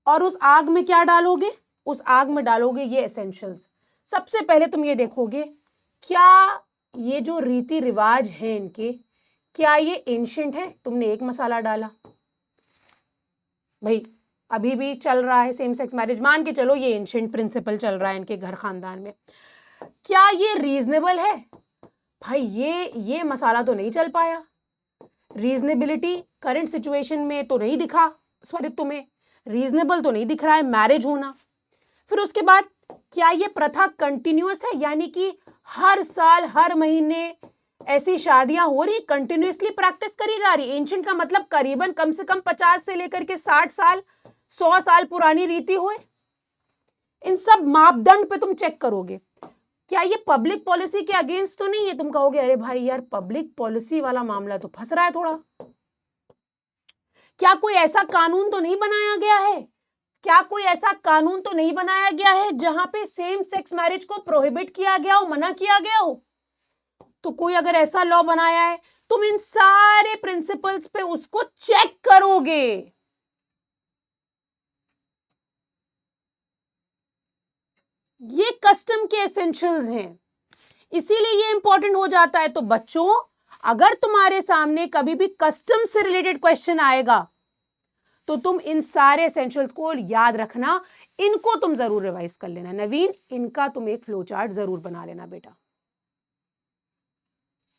और उस आग में क्या डालोगे, उस आग में डालोगे ये एसेंशियल्स। सबसे पहले तुम ये देखोगे क्या ये जो रीति रिवाज है इनके, क्या ये एंशिएंट है। तुमने एक मसाला डाला, भाई अभी भी चल रहा है सेम सेक्स मैरिज, मान के चलो ये एंशिएंट प्रिंसिपल चल रहा है इनके घर खानदान में, क्या ये रीजनेबल है, भाई ये मसाला तो नहीं चल पाया, रीजनेबिलिटी करंट सिचुएशन में तो नहीं दिखा, स्वरित तुम्हें रीजनेबल तो नहीं दिख रहा है मैरिज होना। फिर उसके बाद क्या ये प्रथा कंटिन्यूअस है, यानी कि हर साल हर महीने ऐसी शादियां हो रही, कंटिन्यूअसली प्रैक्टिस करी जा रही? एंशिएंट का मतलब करीबन कम से कम 50 से लेकर के 60 साल 100 साल पुरानी रीति हो। इन सब मापदंड पे तुम चेक करोगे। क्या ये पब्लिक पॉलिसी के अगेंस्ट तो नहीं है? तुम कहोगे अरे भाई यार पब्लिक पॉलिसी वाला मामला तो फंस रहा है थोड़ा। क्या कोई ऐसा कानून तो नहीं बनाया गया है, क्या कोई ऐसा कानून तो नहीं बनाया गया है जहां पे सेम सेक्स मैरिज को प्रोहिबिट किया गया हो, मना किया गया हो? तो कोई अगर ऐसा लॉ बनाया है, तुम इन सारे प्रिंसिपल्स पे उसको चेक करोगे। ये कस्टम के एसेंशियल्स हैं, इसीलिए ये इंपॉर्टेंट हो जाता है। तो बच्चों, अगर तुम्हारे सामने कभी भी कस्टम से रिलेटेड क्वेश्चन आएगा तो तुम इन सारे एसेंशियल्स को याद रखना, इनको तुम जरूर रिवाइज कर लेना। नवीन, इनका तुम एक फ्लो चार्ट जरूर बना लेना बेटा।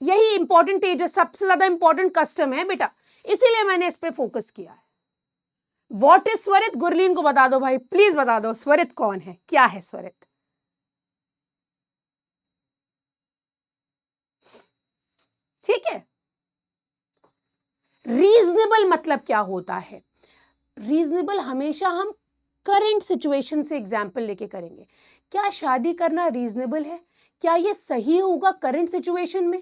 यही इंपॉर्टेंट एज है, सबसे ज्यादा इंपॉर्टेंट कस्टम है बेटा, इसीलिए मैंने इस पे फोकस किया है। What is स्वरित? गुरलीन को बता दो भाई, प्लीज बता दो स्वरित कौन है, क्या है स्वरित? ठीक है। रीजनेबल मतलब क्या होता है? रीजनेबल हमेशा हम करंट सिचुएशन से एग्जाम्पल लेके करेंगे। क्या शादी करना रीजनेबल है? क्या ये सही होगा करंट सिचुएशन में?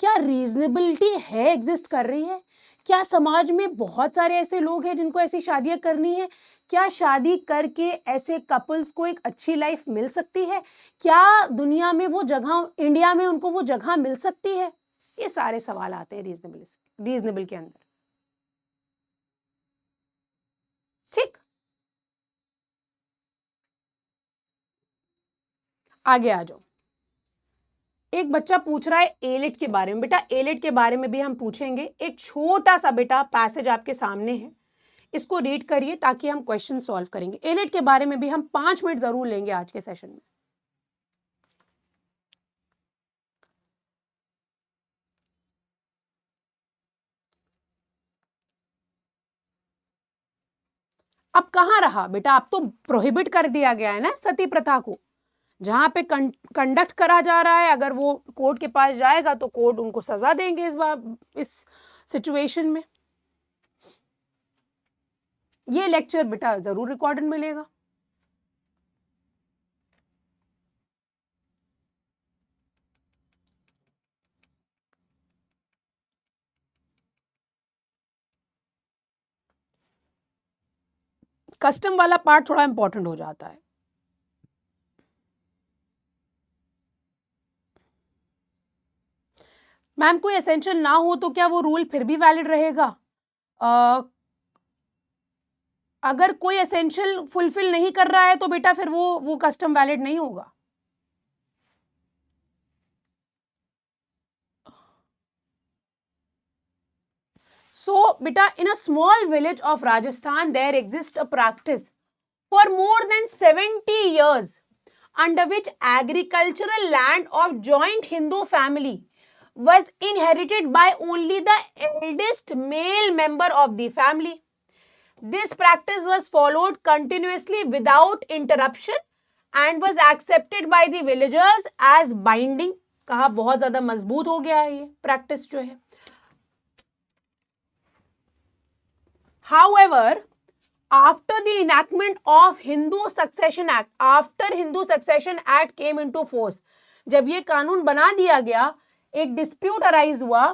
क्या रीजनेबिलिटी है, एग्जिस्ट कर रही है? क्या समाज में बहुत सारे ऐसे लोग हैं जिनको ऐसी शादियां करनी है? क्या शादी करके ऐसे कपल्स को एक अच्छी लाइफ मिल सकती है? क्या दुनिया में वो जगह, इंडिया में उनको वो जगह मिल सकती है? ये सारे सवाल आते हैं रीजनेबल के अंदर। ठीक, आगे आ जाओ। एक बच्चा पूछ रहा है एलिट के बारे में। बेटा एलिट के बारे में भी हम पूछेंगे। एक छोटा सा बेटा पैसेज आपके सामने है, इसको रीड करिए ताकि हम क्वेश्चन सॉल्व करेंगे। एलिट के बारे में भी हम 5 मिनट जरूर लेंगे आज के सेशन में। अब कहां रहा बेटा, अब तो प्रोहिबिट कर दिया गया है ना सती प्रथा को। जहां पे कंडक्ट करा जा रहा है, अगर वो कोर्ट के पास जाएगा तो कोर्ट उनको सजा देंगे इस सिचुएशन में। ये लेक्चर बेटा जरूर रिकॉर्डेड मिलेगा। कस्टम वाला पार्ट थोड़ा इंपॉर्टेंट हो जाता है। मैम कोई एसेंशियल ना हो तो क्या वो रूल फिर भी वैलिड रहेगा? अगर कोई एसेंशियल फुलफिल नहीं कर रहा है तो बेटा फिर वो कस्टम वैलिड नहीं होगा। So, beta, in a small village of Rajasthan, there exists a practice for more than 70 years under which agricultural land of joint Hindu family was inherited by only the eldest male member of the family. This practice was followed continuously without interruption and was accepted by the villagers as binding. कहा बहुत ज्यादा मजबूत हो गया है ये प्रैक्टिस जो है। However, after the enactment of Hindu Succession Act, after Hindu Succession Act came into force, जब ये कानून बना दिया गया, एक dispute arise हुआ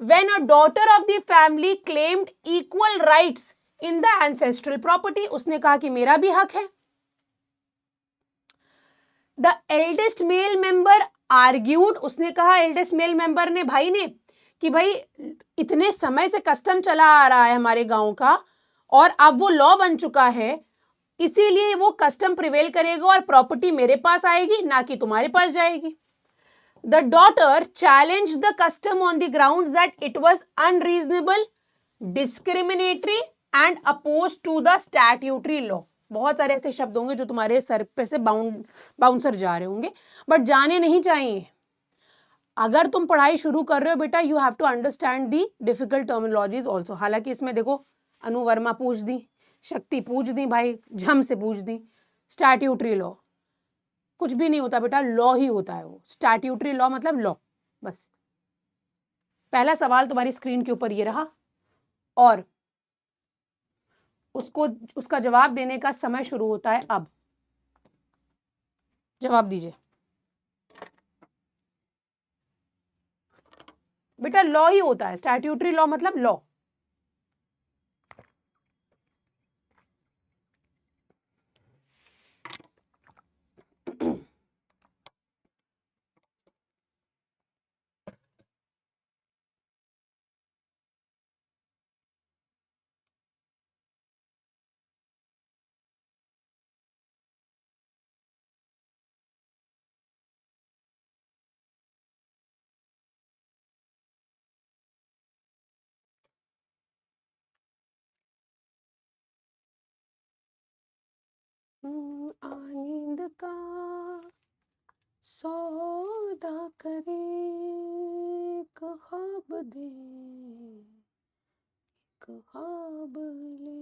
when a daughter of the family claimed equal rights in the ancestral property. उसने कहा कि मेरा भी हक है। The eldest male member argued, उसने कहा eldest male member ने, भाई ने, कि भाई इतने समय से कस्टम चला आ रहा है हमारे गांव का और अब वो लॉ बन चुका है, इसीलिए वो कस्टम प्रिवेल करेगा और प्रॉपर्टी मेरे पास आएगी, ना कि तुम्हारे पास जाएगी। The daughter challenged the custom on the grounds that it was unreasonable, discriminatory and opposed to the statutory law. बहुत सारे ऐसे शब्द होंगे जो तुम्हारे सर पे से बाउंसर जा रहे होंगे, बट जाने नहीं चाहिए। अगर तुम पढ़ाई शुरू कर रहे हो बेटा, you have to understand the difficult terminologies also. हालांकि इसमें देखो अनु वर्मा पूछ दी, शक्ति पूछ दी, भाई झम से पूछ दी, स्टैट्यूटरी लॉ, कुछ भी नहीं होता बेटा, लॉ ही होता है वो, स्टैट्यूटरी लॉ मतलब लॉ। बस पहला सवाल तुम्हारी स्क्रीन के ऊपर ये रहा, और उसका जवाब देने का समय शुरू होता है अब। जवाब दीजिए बेटा, लॉ ही होता है, स्टैट्यूटरी लॉ मतलब लॉ। नींद का सौदा करे, ख्वाब दे, ख्वाब ले।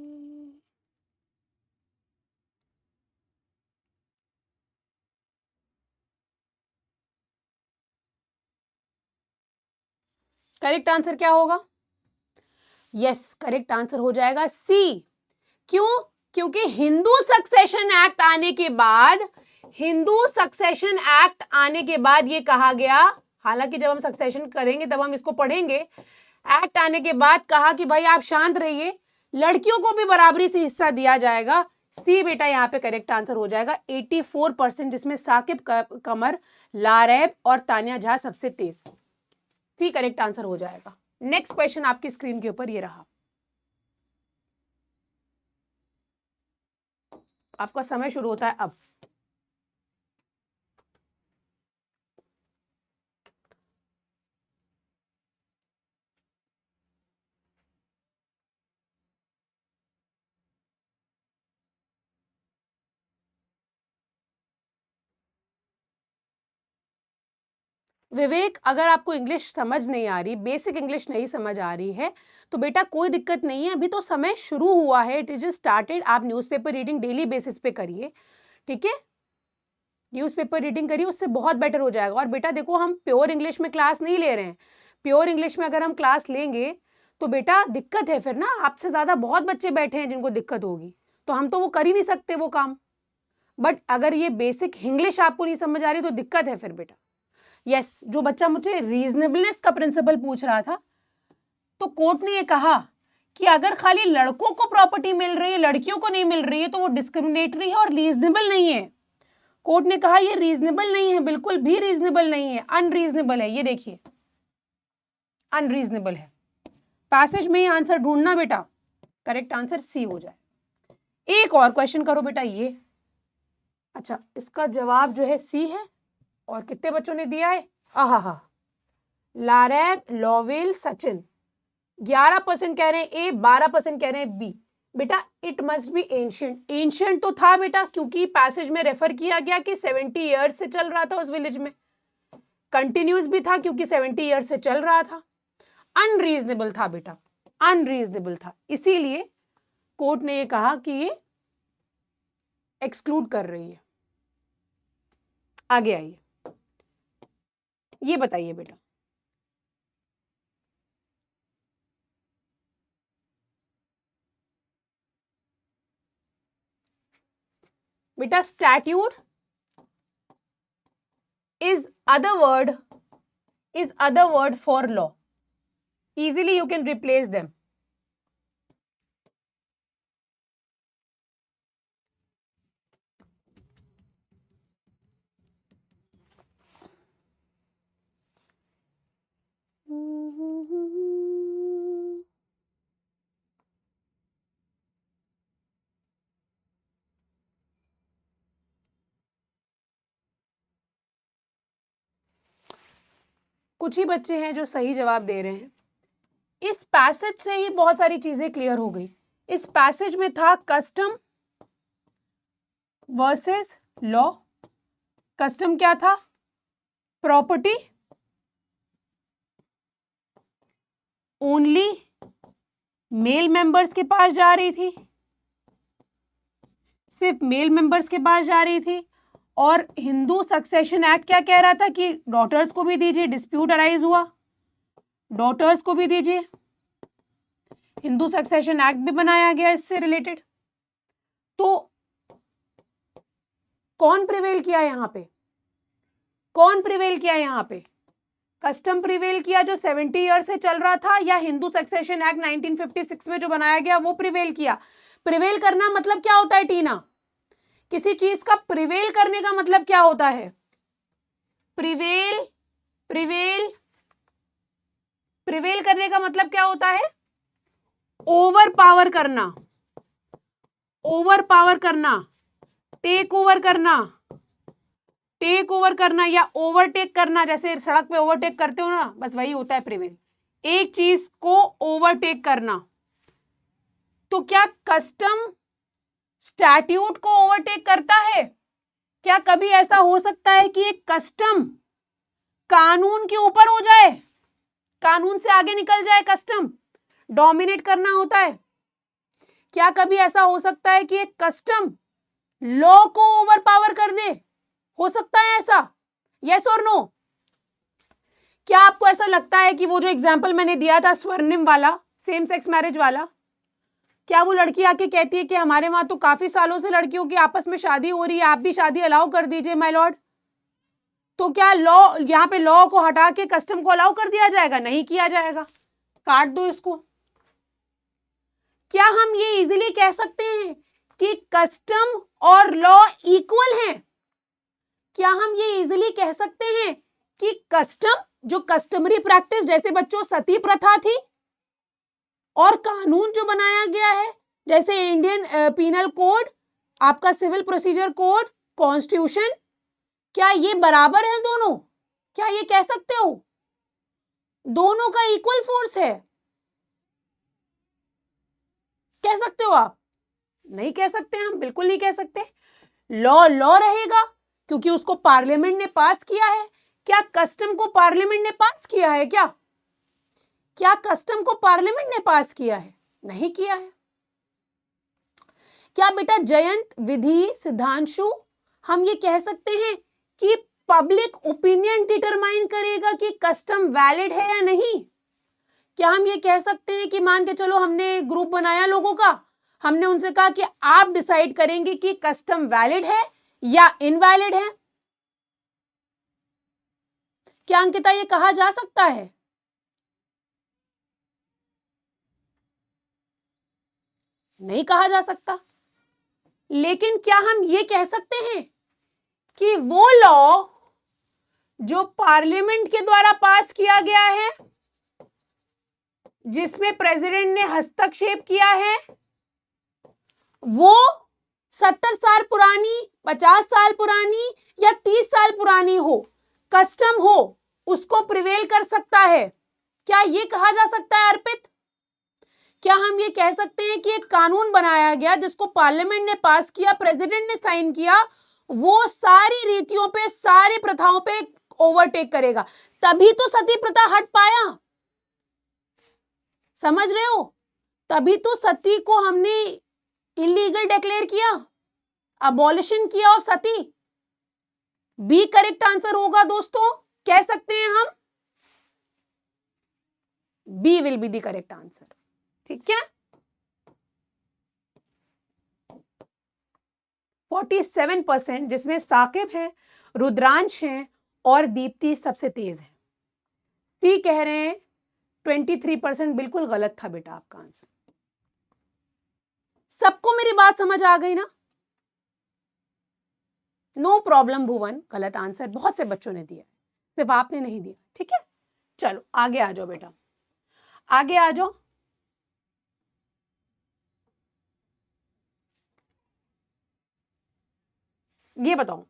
करेक्ट आंसर क्या होगा? यस, करेक्ट आंसर हो जाएगा सी। क्यों? क्योंकि हिंदू सक्सेशन एक्ट आने के बाद, हिंदू सक्सेशन एक्ट आने के बाद ये कहा गया, हालांकि जब हम सक्सेशन करेंगे तब हम इसको पढ़ेंगे, एक्ट आने के बाद कहा कि भाई आप शांत रहिए, लड़कियों को भी बराबरी से हिस्सा दिया जाएगा। सी बेटा यहाँ पे करेक्ट आंसर हो जाएगा 84%, जिसमें साकिब कमर, लारैब और तानिया झा सबसे तेज। सी करेक्ट आंसर हो जाएगा। नेक्स्ट क्वेश्चन आपकी स्क्रीन के ऊपर ये रहा, आपका समय शुरू होता है अब। विवेक, अगर आपको इंग्लिश समझ नहीं आ रही, बेसिक इंग्लिश नहीं समझ आ रही है, तो बेटा कोई दिक्कत नहीं है, अभी तो समय शुरू हुआ है, इट इज स्टार्टेड। आप न्यूज़पेपर रीडिंग डेली बेसिस पे करिए, ठीक है? न्यूज़पेपर रीडिंग करिए, उससे बहुत बेटर हो जाएगा। और बेटा देखो, हम प्योर इंग्लिश में क्लास नहीं ले रहे हैं। प्योर इंग्लिश में अगर हम क्लास लेंगे तो बेटा दिक्कत है फिर ना, आपसे ज़्यादा बहुत बच्चे बैठे हैं जिनको दिक्कत होगी, तो हम तो वो कर ही नहीं सकते वो काम। बट अगर ये बेसिक इंग्लिश आपको नहीं समझ आ रही तो दिक्कत है फिर बेटा। यस, जो बच्चा मुझे रीजनेबलनेस का प्रिंसिपल पूछ रहा था, तो कोर्ट ने ये कहा कि अगर खाली लड़कों को प्रॉपर्टी मिल रही है, लड़कियों को नहीं मिल रही है, तो वो डिस्क्रिमिनेटरी है और रीजनेबल नहीं है। कोर्ट ने कहा ये रीजनेबल नहीं है, बिल्कुल भी रीजनेबल नहीं है, अनरीजनेबल है। ये देखिए, अनरीजनेबल है। पैसेज में ही आंसर ढूंढना बेटा, करेक्ट आंसर सी हो जाए। एक और क्वेश्चन करो बेटा ये। अच्छा, इसका जवाब जो है सी है, और कितने बच्चों ने दिया है? आहा, लारैब, लॉवेल, सचिन। 11% कह रहे हैं ए, 12% कह रहे हैं बी। बेटा it must be ancient. Ancient तो था बेटा, क्योंकि पैसेज में रेफर किया गया कि 70 ईयर्स से चल रहा था उस विलेज में। कंटिन्यूस भी था क्योंकि 70 ईयर्स से चल रहा था। अनरीजनेबल था बेटा, अनरीजनेबल था, इसीलिए कोर्ट ने ये कहा कि ये एक्सक्लूड कर रही है। आगे आइए, ये बताइए बेटा, बेटा statute is other word for law. Easily you can replace them. कुछ ही बच्चे हैं जो सही जवाब दे रहे हैं। इस पैसेज से ही बहुत सारी चीजें क्लियर हो गई। इस पैसेज में था कस्टम वर्सेस लॉ। कस्टम क्या था? प्रॉपर्टी ओनली मेल मेंबर्स के पास जा रही थी, सिर्फ मेल मेंबर्स के पास जा रही थी। और हिंदू सक्सेशन एक्ट क्या कह रहा था कि डॉटर्स को भी दीजिए, डिस्प्यूट अराइज हुआ, डॉटर्स को भी दीजिए, हिंदू सक्सेशन एक्ट भी बनाया गया इससे रिलेटेड। तो कौन प्रिवेल किया यहां पे, कौन प्रिवेल किया यहां पे? कस्टम प्रिवेल किया जो 70 ईयर से चल रहा था, या हिंदू सक्सेशन एक्ट 1956 में जो बनाया गया वो प्रिवेल किया? प्रिवेल करना मतलब क्या होता है टीना? किसी चीज का प्रिवेल करने का मतलब क्या होता है? प्रिवेल प्रिवेल प्रिवेल करने का मतलब क्या होता है? ओवर पावर करना, ओवर पावर करना, टेक ओवर करना, टेक ओवर करना या ओवरटेक करना। जैसे सड़क पे ओवरटेक करते हो ना, बस वही होता है प्रिवेल, एक चीज को ओवरटेक करना। तो क्या कस्टम स्टैट्यूट को ओवरटेक करता है? क्या कभी ऐसा हो सकता है कि एक कस्टम कानून के ऊपर हो जाए, कानून से आगे निकल जाए? कस्टम डोमिनेट करना होता है। क्या कभी ऐसा हो सकता है कि एक कस्टम लॉ को ओवर पावर कर दे? हो सकता है ऐसा? यस और नो? क्या आपको ऐसा लगता है कि वो जो एग्जाम्पल मैंने दिया था स्वर्णिम वाला, सेम सेक्स मैरिज वाला, क्या वो लड़की आके कहती है कि हमारे वहां तो काफी सालों से लड़कियों की आपस में शादी हो रही है, आप भी शादी अलाउ कर दीजिए माय लॉर्ड? तो क्या लॉ, यहाँ पे लॉ को हटा के कस्टम को अलाउ कर दिया जाएगा? नहीं किया जाएगा, काट दो इसको। क्या हम ये इजीली कह सकते हैं कि कस्टम और लॉ इक्वल हैं? क्या हम ये इजीली कह सकते हैं कि कस्टम, जो कस्टमरी प्रैक्टिस, जैसे बच्चों सती प्रथा थी, और कानून जो बनाया गया है जैसे इंडियन पीनल कोड, आपका सिविल प्रोसीजर कोड, कॉन्स्टिट्यूशन, क्या ये बराबर है दोनों? क्या ये कह सकते हो दोनों का इक्वल फोर्स है? कह सकते हो आप? नहीं कह सकते, हम बिल्कुल नहीं कह सकते। लॉ लॉ रहेगा क्योंकि उसको पार्लियामेंट ने पास किया है। क्या कस्टम को पार्लियामेंट ने पास किया है? क्या क्या कस्टम को पार्लियामेंट ने पास किया है? नहीं किया है। क्या बेटा जयंत, विधि, सिद्धांशु, हम ये कह सकते हैं कि पब्लिक ओपिनियन डिटरमाइन करेगा कि कस्टम वैलिड है या नहीं? क्या हम ये कह सकते हैं कि मान के चलो हमने ग्रुप बनाया लोगों का, हमने उनसे कहा कि आप डिसाइड करेंगे कि कस्टम वैलिड है या इनवैलिड है? क्या अंकिता ये कहा जा सकता है? नहीं कहा जा सकता। लेकिन क्या हम ये कह सकते हैं कि वो लॉ जो पार्लियामेंट के द्वारा पास किया गया है, जिसमें प्रेसिडेंट ने हस्तक्षेप किया है, वो 70 साल पुरानी, 50 साल पुरानी या 30 साल पुरानी हो, कस्टम हो, उसको प्रिवेल कर सकता है? क्या ये कहा जा सकता है अर्पित? क्या हम ये कह सकते हैं कि एक कानून बनाया गया जिसको पार्लियामेंट ने पास किया, प्रेसिडेंट ने साइन किया, वो सारी रीतियों पे, सारी प्रथाओं पे ओवरटेक करेगा, तभी तो सती प्रथा हट पाया? समझ रहे हो? तभी तो सती को हमने इलीगल डिक्लेयर किया, अबॉलिशन किया और सती। बी करेक्ट आंसर होगा दोस्तों, कह सकते हैं हम, B will be the correct answer. ठीक है, 47%, जिसमें साकिब है, रुद्रांश है और दीप्ति सबसे तेज है। सी कह रहे हैं 23%, बिल्कुल गलत था बेटा आपका आंसर। सबको मेरी बात समझ आ गई ना? नो प्रॉब्लम भुवन, गलत आंसर बहुत से बच्चों ने दिया, सिर्फ आपने नहीं दिया। ठीक है, चलो आगे आ जाओ बेटा, आगे आ जाओ। ये बताओ,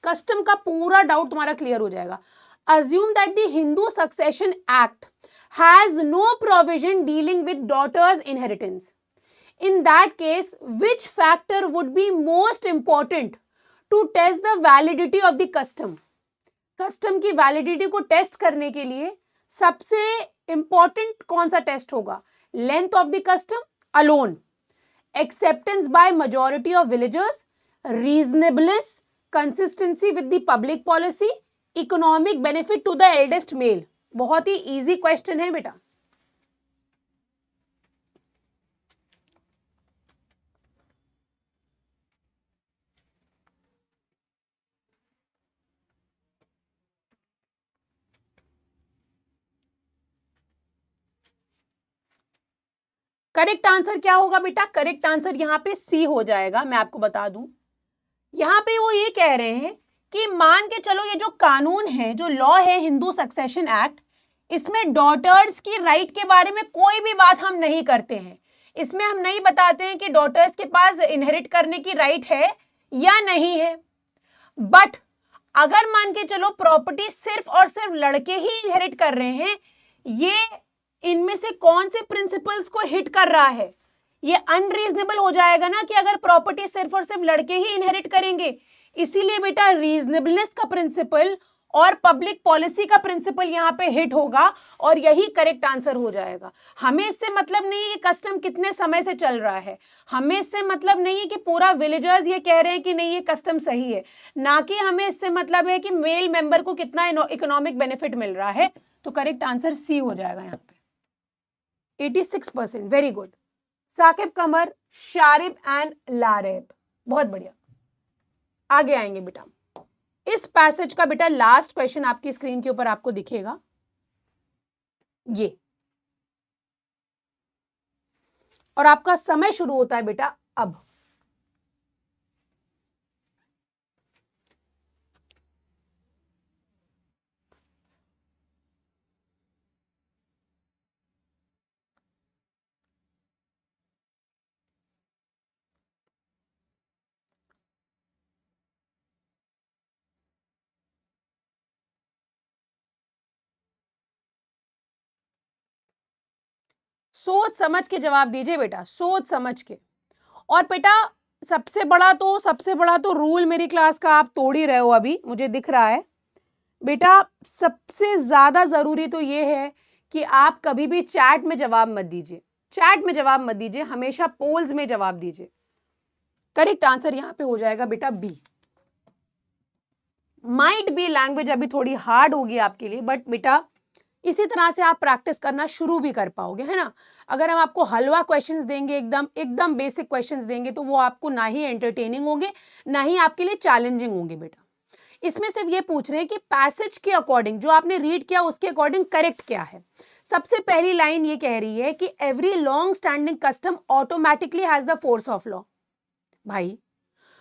कस्टम का पूरा डाउट तुम्हारा क्लियर हो जाएगा। Assume that the Hindu Succession Act has no provision dealing with daughters' inheritance. In that case, which factor would be most important to test the validity of the custom? Custom की वैलिडिटी को टेस्ट करने के लिए सबसे इंपॉर्टेंट कौन सा टेस्ट होगा? Length of the custom alone, acceptance by majority of villagers, reasonableness, consistency with the public policy, economic benefit to the eldest male. बहुत ही easy question है बेटा. करेक्ट आंसर क्या होगा बेटा? करेक्ट आंसर यहाँ पे सी हो जाएगा. मैं आपको बता दूं, यहाँ पे वो ये कह रहे हैं कि मान के चलो ये जो कानून है, जो लॉ है हिंदू सक्सेशन एक्ट, इसमें डॉटर्स की राइट के बारे में कोई भी बात हम नहीं करते हैं. इसमें हम नहीं बताते हैं कि डॉटर्स के पास इनहेरिट करने की राइट है या नहीं है. बट अगर मान के चलो प्रॉपर्टी सिर्फ और सिर्फ लड़के ही इनहेरिट कर रहे हैं, ये इनमें से कौन से प्रिंसिपल्स को हिट कर रहा है? ये अनरीजनेबल हो जाएगा ना कि अगर प्रॉपर्टी सिर्फ और सिर्फ लड़के ही इनहेरिट करेंगे. इसीलिए बेटा रीजनेबलनेस का प्रिंसिपल और पब्लिक पॉलिसी का प्रिंसिपल यहाँ पे हिट होगा और यही करेक्ट आंसर हो जाएगा. हमें इससे मतलब नहीं है कस्टम कितने समय से चल रहा है, हमें इससे मतलब नहीं है कि पूरा विलेजर्स ये कह रहे हैं कि नहीं ये कस्टम सही है, ना कि हमें इससे मतलब है कि मेल मेंबर को कितना इकोनॉमिक बेनिफिट मिल रहा है. तो करेक्ट आंसर सी हो जाएगा यहाँ पे. 86%. Very good. Saqib Qamar, Sharib and Lareb. बहुत बढ़िया. आगे आएंगे बेटा. इस पैसेज का बेटा लास्ट क्वेश्चन आपकी स्क्रीन के ऊपर आपको दिखेगा ये, और आपका समय शुरू होता है बेटा अब. सोच समझ के जवाब दीजिए बेटा, सोच समझ के. और बेटा सबसे बड़ा तो रूल मेरी क्लास का आप तोड़ ही रहे हो अभी, मुझे दिख रहा है बेटा. सबसे ज्यादा जरूरी तो ये है कि आप कभी भी चैट में जवाब मत दीजिए. चैट में जवाब मत दीजिए, हमेशा पोल्स में जवाब दीजिए. करेक्ट आंसर यहां पे हो जाएगा बेटा बी. माइट बी लैंग्वेज अभी थोड़ी हार्ड होगी आपके लिए, बट बेटा इसी तरह से आप प्रैक्टिस करना शुरू भी कर पाओगे, है ना. अगर हम आपको हलवा क्वेश्चंस देंगे, एकदम बेसिक क्वेश्चंस देंगे, तो वो आपको ना ही एंटरटेनिंग होंगे ना ही आपके लिए चैलेंजिंग होंगे बेटा. इसमें सिर्फ ये पूछ रहे हैं कि पैसेज के अकॉर्डिंग जो आपने रीड किया उसके अकॉर्डिंग करेक्ट क्या है. सबसे पहली लाइन ये कह रही है कि every long standing custom automatically has the force of law. भाई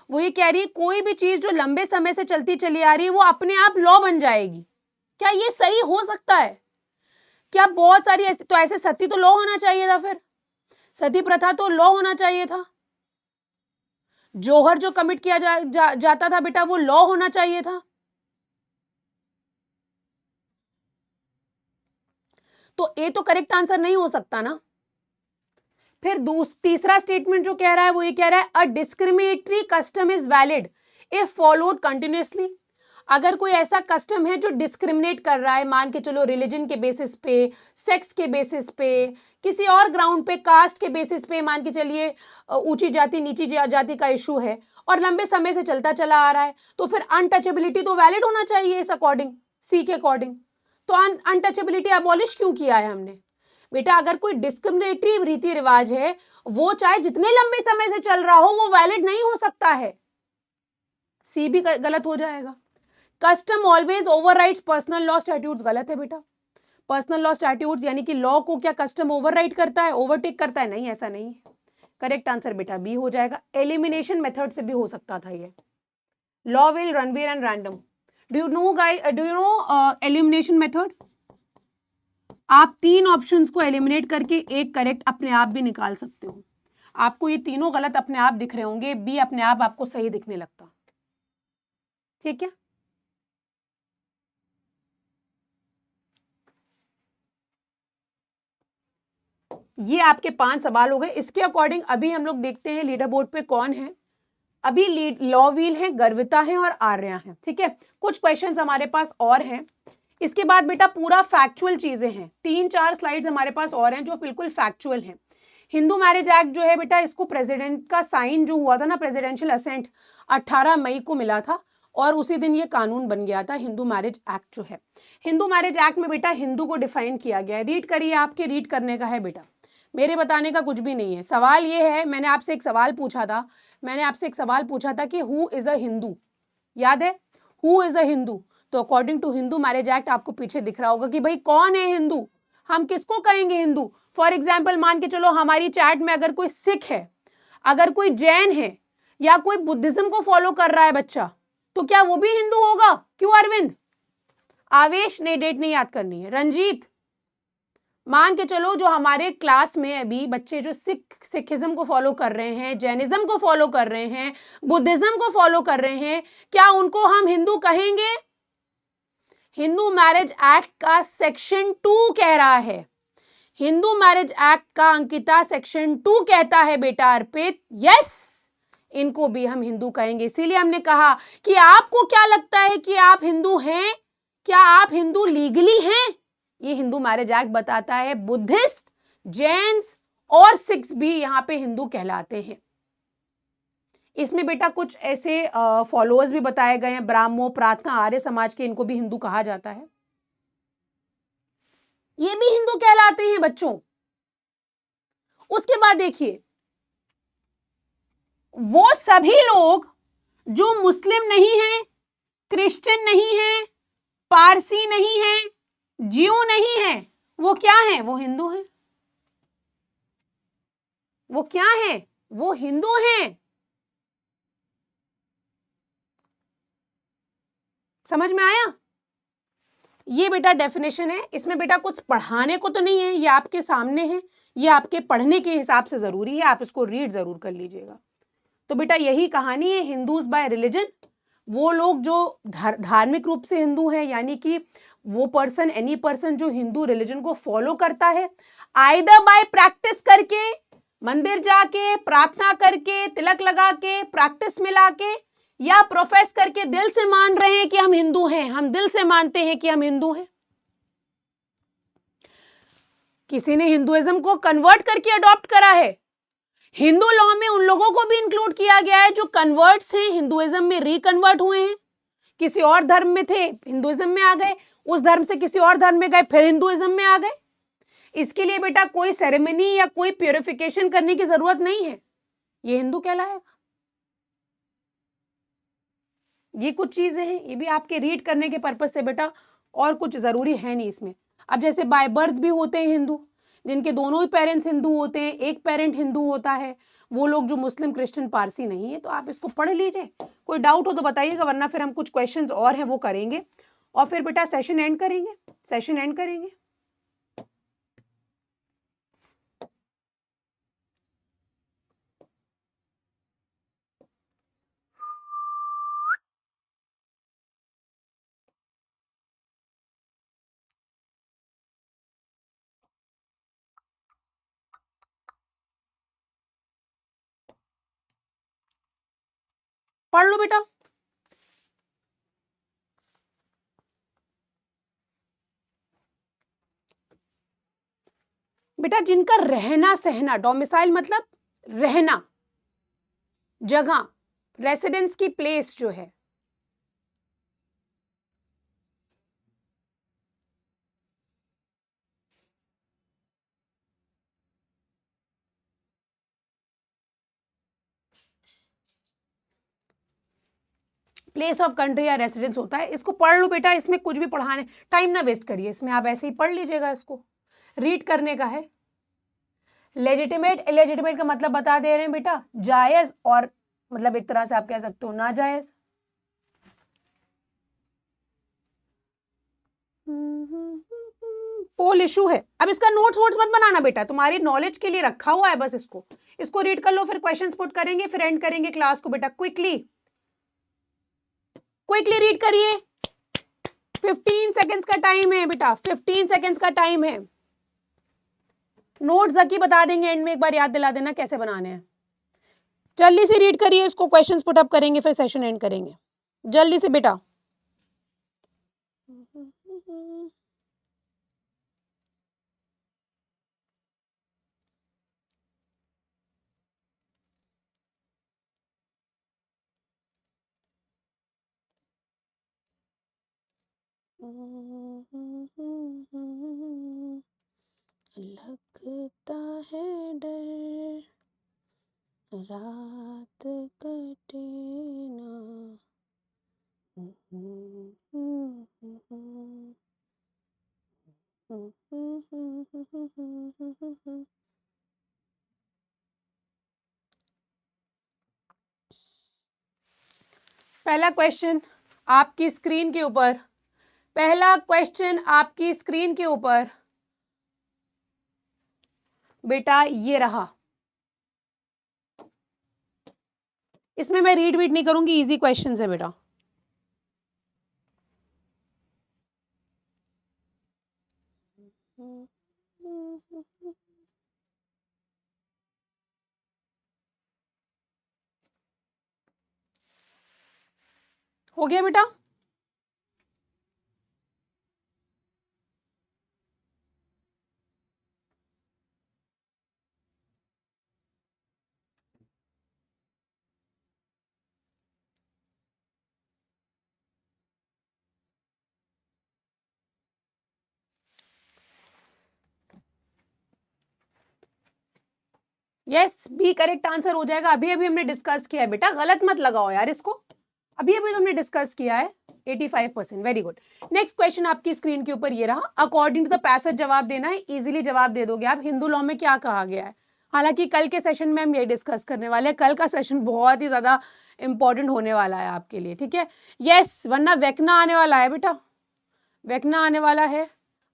वो ये कह रही है कोई भी चीज जो लंबे समय से चलती चली आ रही है वो अपने आप लॉ बन जाएगी. क्या ये सही हो सकता है? क्या बहुत सारी तो ऐसे सती तो लॉ होना चाहिए था, फिर सती प्रथा तो लॉ होना चाहिए था. जोहर जो कमिट किया जाता था बेटा वो लॉ होना चाहिए था. तो ये तो करेक्ट आंसर नहीं हो सकता ना. फिर तीसरा स्टेटमेंट जो कह रहा है वो ये कह रहा है a discriminatory custom is valid if followed continuously. अगर कोई ऐसा कस्टम है जो डिस्क्रिमिनेट कर रहा है, मान के चलो रिलीजन के बेसिस पे, सेक्स के बेसिस पे, किसी और ग्राउंड पे, कास्ट के बेसिस पे, मान के चलिए ऊंची जाति नीची जाति का इशू है और लंबे समय से चलता चला आ रहा है, तो फिर अनटचेबिलिटी तो वैलिड होना चाहिए इस अकॉर्डिंग, सी के अकॉर्डिंग. तो अनटचेबिलिटी अबॉलिश क्यों किया है हमने? बेटा अगर कोई डिस्क्रिमिनेटरी रीति रिवाज है वो चाहे जितने लंबे समय से चल रहा हो वो वैलिड नहीं हो सकता है. सी भी गलत हो जाएगा. Custom always overrides personal law statutes. गलत है बेटा. पर्सनल लॉ स्टैट्यूट्स यानी कि लॉ को क्या कस्टम ओवरराइड करता है, ओवरटेक करता है? नहीं, ऐसा नहीं है. करेक्ट आंसर बेटा बी हो जाएगा. एलिमिनेशन मेथड से भी हो सकता था ये. Law will Ranveer and random. Do you know elimination method? आप 3 ऑप्शंस को एलिमिनेट करके एक करेक्ट अपने आप भी निकाल सकते हो. आपको ये तीनों गलत अपने आप दिख रहे होंगे, बी अपने आप आपको सही दिखने लगता. ठीक है. ये आपके 5 सवाल हो गए. इसके अकॉर्डिंग अभी हम लोग देखते हैं लीडर बोर्ड पे कौन है. अभी लॉ व्हील है, गर्विता है और आर्या है. ठीक है. कुछ क्वेश्चंस हमारे पास और हैं. इसके बाद बेटा पूरा फैक्चुअल चीजें हैं. 3-4 स्लाइड्स हमारे पास और हैं जो बिल्कुल फैक्चुअल हैं. हिंदू मैरिज एक्ट जो है बेटा, इसको प्रेसिडेंट का साइन जो हुआ था ना, प्रेसिडेंशियल असेंट 18 मई को मिला था और उसी दिन ये कानून बन गया था हिंदू मैरिज एक्ट जो है। हिंदू मैरिज एक्ट में बेटा हिंदू को डिफाइन किया गया है। रीड करिए, आपके रीड करने का है बेटा, मेरे बताने का कुछ भी नहीं है। सवाल ये है, मैंने आपसे एक सवाल पूछा था कि हु इज अ हिंदू, याद है, हु इज अ हिंदू? तो according to Hindu marriage act आपको पीछे दिख रहा होगा कि भाई कौन है हिंदू, हम किसको कहेंगे हिंदू। फॉर एग्जाम्पल मान के चलो हमारी चैट में अगर कोई सिख है, अगर कोई जैन है या कोई बुद्धिज्म को फॉलो कर रहा है बच्चा, तो क्या वो भी हिंदू होगा? क्यों अरविंद? आवेश ने डेट नहीं याद करनी है। रंजीत, मान के चलो जो हमारे क्लास में अभी बच्चे जो सिखिज्म को फॉलो कर रहे हैं, जैनिज्म को फॉलो कर रहे हैं, बुद्धिज्म को फॉलो कर रहे हैं, क्या उनको हम हिंदू कहेंगे? हिंदू मैरिज एक्ट का सेक्शन 2 कह रहा है, हिंदू मैरिज एक्ट का अंकिता सेक्शन 2 कहता है बेटा अर्पित, यस, इनको भी हम हिंदू कहेंगे। इसीलिए हमने कहा कि आपको क्या लगता है कि आप हिंदू हैं? क्या आप हिंदू लीगली हैं? ये हिंदू मैरिज एक्ट बताता है। बुद्धिस्ट, जैन्स और सिख्स भी यहाँ पे हिंदू कहलाते हैं। इसमें बेटा कुछ ऐसे फॉलोअर्स भी बताए गए हैं, ब्राह्मो, प्रार्थना, आर्य समाज के, इनको भी हिंदू कहा जाता है, ये भी हिंदू कहलाते हैं बच्चों। उसके बाद देखिए, वो सभी लोग जो मुस्लिम नहीं हैं, क्रिश्चियन नहीं हैं, पारसी नहीं हैं, ज्यू नहीं हैं, वो क्या हैं? वो हिंदू हैं। वो क्या हैं? वो हिंदू हैं। समझ में आया? ये बेटा डेफिनेशन है। इसमें बेटा कुछ पढ़ाने को तो नहीं है, ये आपके सामने है, ये आपके पढ़ने के हिसाब से जरूरी है, आप इसको रीड जरूर कर लीजिएगा। तो बेटा यही कहानी है हिंदूज बाय रिलीजन। वो लोग जो धार्मिक रूप से हिंदू हैं, यानी कि वो पर्सन, एनी पर्सन जो हिंदू रिलीजन को फॉलो करता है, आइदर बाय प्रैक्टिस करके, मंदिर जाके प्रार्थना करके, तिलक लगा के, प्रैक्टिस में लाके, या प्रोफेस करके दिल से मान रहे हैं कि हम हिंदू हैं, हम दिल से मानते हैं कि हम हिंदू हैं। किसी ने हिंदुइज्म को कन्वर्ट करके अडॉप्ट करा है। हिंदू लॉ में उन लोगों को भी इंक्लूड किया गया है जो कन्वर्ट्स हैं, हिंदुइज्म में रिकन्वर्ट हुए हैं, किसी और धर्म में थे, हिंदुइज्म में आ गए, उस धर्म से किसी और धर्म में गए, फिर हिंदुइज्म में आ गए। इसके लिए बेटा कोई सेरेमनी या कोई प्यूरिफिकेशन करने की जरूरत नहीं है, ये हिंदू कहलाएगा। ये कुछ चीजें हैं, ये भी आपके रीड करने के पर्पज से बेटा, और कुछ जरूरी है नहीं इसमें। अब जैसे बाय बर्थ भी होते हैं हिंदू, जिनके दोनों ही पेरेंट्स हिंदू होते हैं, एक पेरेंट हिंदू होता है, वो लोग जो मुस्लिम, क्रिश्चियन, पारसी नहीं है। तो आप इसको पढ़ लीजिए, कोई डाउट हो तो बताइएगा, वरना फिर हम कुछ क्वेश्चंस और हैं वो करेंगे और फिर बेटा सेशन एंड करेंगे। पढ़ लो बेटा। बेटा जिनका रहना सहना, डोमिसाइल मतलब रहना, जगह, रेसिडेंस की प्लेस जो है, प्लेस ऑफ कंट्री या रेसिडेंस होता है। इसको पढ़ लो बेटा, इसमें कुछ भी पढ़ाने, टाइम ना वेस्ट करिए इसमें, आप ऐसे ही पढ़ लीजिएगा, इसको रीड करने का है। लेजिटिमेट, इलेजिटिमेट का मतलब बता दे रहे हैं बेटा, जायज और मतलब एक तरह से आप कह सकते हो नाजायज। पोल इशू है। अब इसका नोट्स वोट्स मत बनाना बेटा, तुम्हारी नॉलेज के लिए रखा हुआ है बस, इसको रीड कर लो, फिर क्वेश्चंस पुट करेंगे, फिर एंड करेंगे क्लास को। बेटा क्विकली रीड करिए, 15 सेकेंड्स का टाइम है बेटा, 15 सेकेंड्स का टाइम है। नोट्स जकी बता देंगे एंड में, एक बार याद दिला देना कैसे बनाने हैं। जल्दी से रीड करिए इसको, क्वेश्चंस पुट अप करेंगे, फिर सेशन एंड करेंगे, जल्दी से बेटा। लगता है डर रात कटे ना। पहला क्वेश्चन आपकी स्क्रीन के ऊपर, पहला क्वेश्चन आपकी स्क्रीन के ऊपर बेटा ये रहा। इसमें मैं रीड वीड नहीं करूंगी, इजी क्वेश्चन है बेटा। हो गया बेटा? यस, बी करेक्ट आंसर हो जाएगा। अभी अभी हमने डिस्कस किया है बेटा, गलत मत लगाओ यार इसको, अभी अभी हमने डिस्कस किया है। 85%, वेरी गुड। नेक्स्ट क्वेश्चन आपकी स्क्रीन के ऊपर ये रहा। अकॉर्डिंग टू द पैसेज जवाब देना है, इजीली जवाब दे दोगे आप। हिंदू लॉ में क्या कहा गया है? हालांकि कल के सेशन में हम ये डिस्कस करने वाले हैं, कल का सेशन बहुत ही ज्यादा इंपॉर्टेंट होने वाला है आपके लिए, ठीक है? यस, वरना वेकना आने वाला है बेटा, वेकना आने वाला है।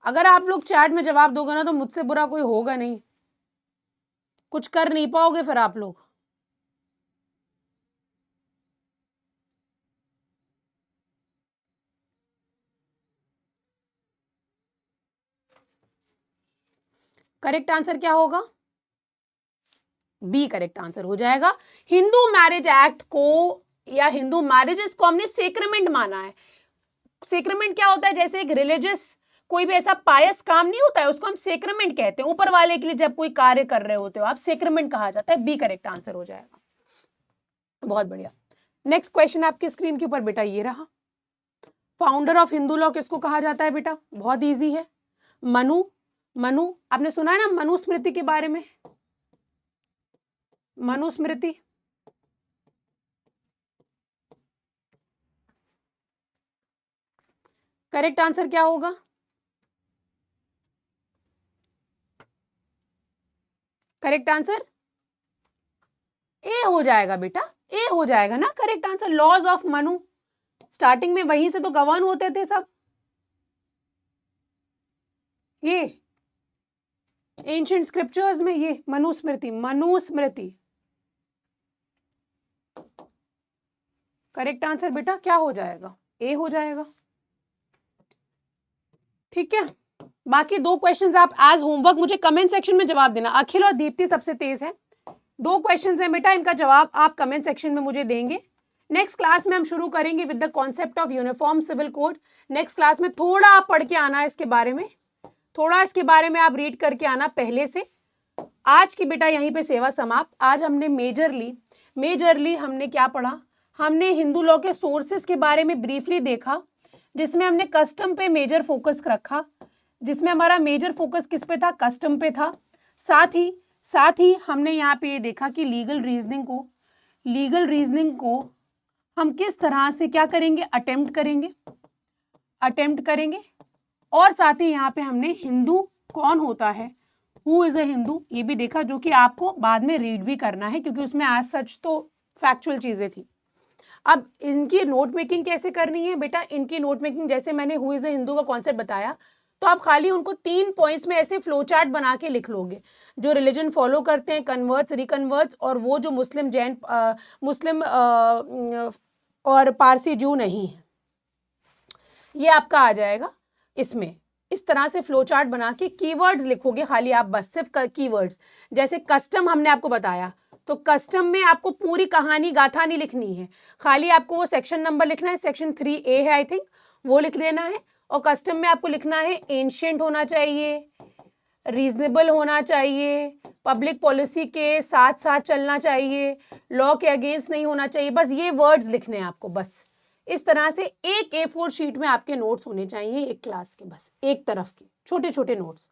अगर आप लोग चैट में जवाब दोगे ना तो मुझसे बुरा कोई होगा नहीं, कुछ कर नहीं पाओगे फिर आप लोग। करेक्ट आंसर क्या होगा? बी करेक्ट आंसर हो जाएगा। हिंदू मैरिज एक्ट को या हिंदू मैरिजेस को हमने सेक्रेमेंट माना है। सेक्रेमेंट क्या होता है? जैसे एक रिलीजियस कोई भी ऐसा पायस काम नहीं होता है, उसको हम सेक्रेमेंट कहते हैं। ऊपर वाले के लिए जब कोई कार्य कर रहे होते हो आप, सेक्रेमेंट कहा जाता है। बी करेक्ट आंसर हो जाएगा। बहुत बढ़िया। नेक्स्ट क्वेश्चन आपकी स्क्रीन के ऊपर बेटा ये रहा। फाउंडर ऑफ हिंदू लॉ किसको कहा जाता है बेटा? बहुत इजी है, मनु। मनु, आपने सुना है ना मनुस्मृति के बारे में? मनुस्मृति, करेक्ट आंसर क्या होगा? करेक्ट आंसर ए हो जाएगा बेटा, ए हो जाएगा ना correct answer. Laws of Manu, starting में वहीं से तो गवर्न होते थे सब। ये एंशिएंट स्क्रिप्चर्स में ये मनुस्मृति, मनुस्मृति करेक्ट आंसर बेटा क्या हो जाएगा? ए हो जाएगा, ठीक है? बाकी दो क्वेश्चंस आप एज होमवर्क मुझे कमेंट सेक्शन में जवाब देना। अखिल और दीप्ति सबसे तेज है। दो क्वेश्चंस हैं बेटा, इनका जवाब आप कमेंट सेक्शन में मुझे देंगे। नेक्स्ट क्लास में हम शुरू करेंगे with the concept of uniform civil code. Next class में थोड़ा आप पढ़ के आना है इसके बारे में, थोड़ा इसके बारे में आप रीड करके आना पहले से। आज की बेटा यहीं पे सेवा समाप्त। आज हमने मेजरली हमने क्या पढ़ा? हमने हिंदू लॉ के सोर्सेस के बारे में ब्रीफली देखा, जिसमें हमने कस्टम पे मेजर फोकस रखा, जिसमें हमारा मेजर फोकस किस पे था? कस्टम पे था। साथ ही हमने यहाँ पे ये देखा कि लीगल रीजनिंग को हम किस तरह से क्या करेंगे? अटेम्प्ट करेंगे। और साथ ही यहाँ पे हमने हिंदू कौन होता है, हु इज अ हिंदू, ये भी देखा, जो कि आपको बाद में रीड भी करना है क्योंकि उसमें आज सच तो फैक्चुअल चीजें थी। अब इनकी नोट मेकिंग कैसे करनी है बेटा? इनकी नोट मेकिंग जैसे मैंने हु इज अ हिंदू का कॉन्सेप्ट बताया, तो आप खाली उनको 3 पॉइंट्स में ऐसे फ्लो चार्ट बना के लिख लोगे। जो रिलीजन फॉलो करते हैं, कन्वर्ट्स, रिकन्वर्ट्स, और वो जो मुस्लिम, जैन, मुस्लिम और पारसी जू नहीं है, ये आपका आ जाएगा इसमें। इस तरह से फ्लो चार्ट बना के कीवर्ड्स लिखोगे खाली आप, बस सिर्फ कीवर्ड्स। जैसे कस्टम हमने आपको बताया, तो कस्टम में आपको पूरी कहानी गाथा नहीं लिखनी है, खाली आपको वो सेक्शन नंबर लिखना है। सेक्शन 3A है आई थिंक, वो लिख लेना है। और कस्टम में आपको लिखना है एंशिएंट होना चाहिए, रीजनेबल होना चाहिए, पब्लिक पॉलिसी के साथ साथ चलना चाहिए, लॉ के अगेंस्ट नहीं होना चाहिए। बस ये वर्ड्स लिखने हैं आपको, बस इस तरह से एक A4 शीट में आपके नोट्स होने चाहिए एक क्लास के, बस एक तरफ के छोटे छोटे नोट्स।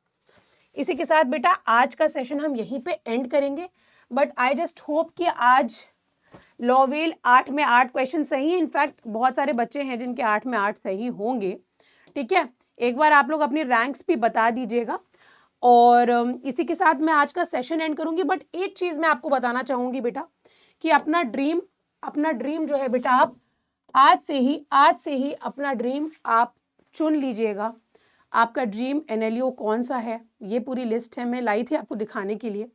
इसी के साथ बेटा आज का सेशन हम यहीं पे एंड करेंगे, बट आई जस्ट होप कि आज लॉवेल 8 में 8 क्वेश्चन सही है। इनफैक्ट बहुत सारे बच्चे हैं जिनके 8 में 8 सही होंगे, ठीक है। एक बार आप लोग अपनी रैंक्स भी बता दीजिएगा। और इसी के साथ मैं आज का सेशन एंड करूंगी, बट एक चीज़ मैं आपको बताना चाहूँगी बेटा कि अपना ड्रीम जो है बेटा, आप आज से ही अपना ड्रीम आप चुन लीजिएगा। आपका ड्रीम NLU कौन सा है, ये पूरी लिस्ट है, मैं लाई थी आपको दिखाने के लिए।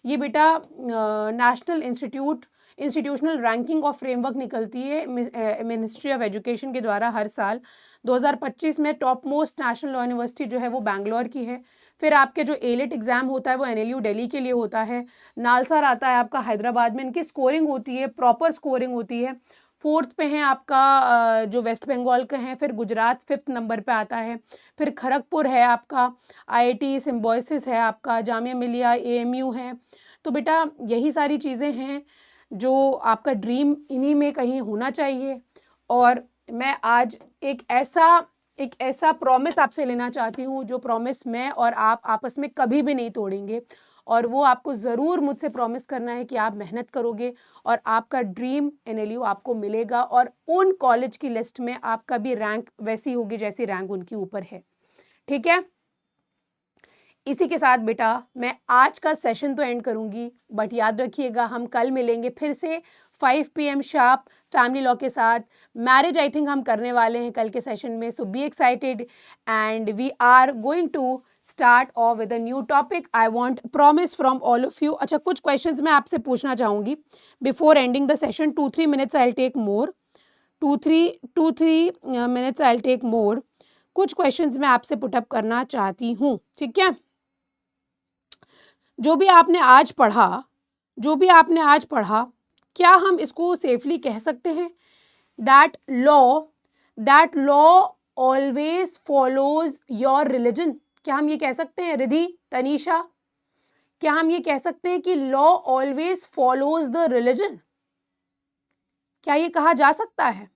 ये बेटा national institutional ranking of framework निकलती है मिनिस्ट्री ऑफ एजुकेशन के द्वारा हर साल। 2025 में top most national law university जो है वो बैंगलोर की है। फिर आपके जो एलिट एग्जाम होता है वो NLU दिल्ली के लिए होता है। नालसार आता है आपका हैदराबाद में। इनकी स्कोरिंग होती है, प्रॉपर स्कोरिंग होती है। 4th पे है आपका जो वेस्ट बंगाल का है, फिर गुजरात 5th नंबर पे आता है, फिर खड़गपुर है आपका, IIT सिम्बायोसिस है आपका, जामिया मिलिया, AMU है। तो बेटा यही सारी चीज़ें हैं जो आपका ड्रीम इन्हीं में कहीं होना चाहिए। और मैं आज एक ऐसा प्रॉमिस आपसे लेना चाहती हूँ जो प्रॉमिस मैं और आप आपस में कभी भी नहीं तोड़ेंगे, और वो आपको ज़रूर मुझसे प्रॉमिस करना है कि आप मेहनत करोगे और आपका ड्रीम NLU आपको मिलेगा, और उन कॉलेज की लिस्ट में आपका भी रैंक वैसी होगी जैसी रैंक उनके ऊपर है, ठीक है। इसी के साथ बेटा मैं आज का सेशन तो एंड करूंगी, बट याद रखिएगा हम कल मिलेंगे फिर से 5 PM शार्प फैमिली लॉ के साथ। मैरिज आई थिंक हम करने वाले हैं कल के सेशन में, so be excited and we are going to start off with a new topic. I want promise from all of you. अच्छा, कुछ क्वेश्चंस मैं आपसे पूछना चाहूँगी before ending the session. 2-3 minutes I take more, 2-3 minutes I take more. कुछ क्वेश्चंस मैं आपसे पुटअप करना चाहती हूँ, ठीक है। जो भी आपने आज पढ़ा, क्या हम इसको सेफली कह सकते हैं that law always follows your religion? क्या हम ये कह सकते हैं रिधि, तनीषा? क्या हम ये कह सकते हैं कि law always follows the religion? क्या ये कहा जा सकता है?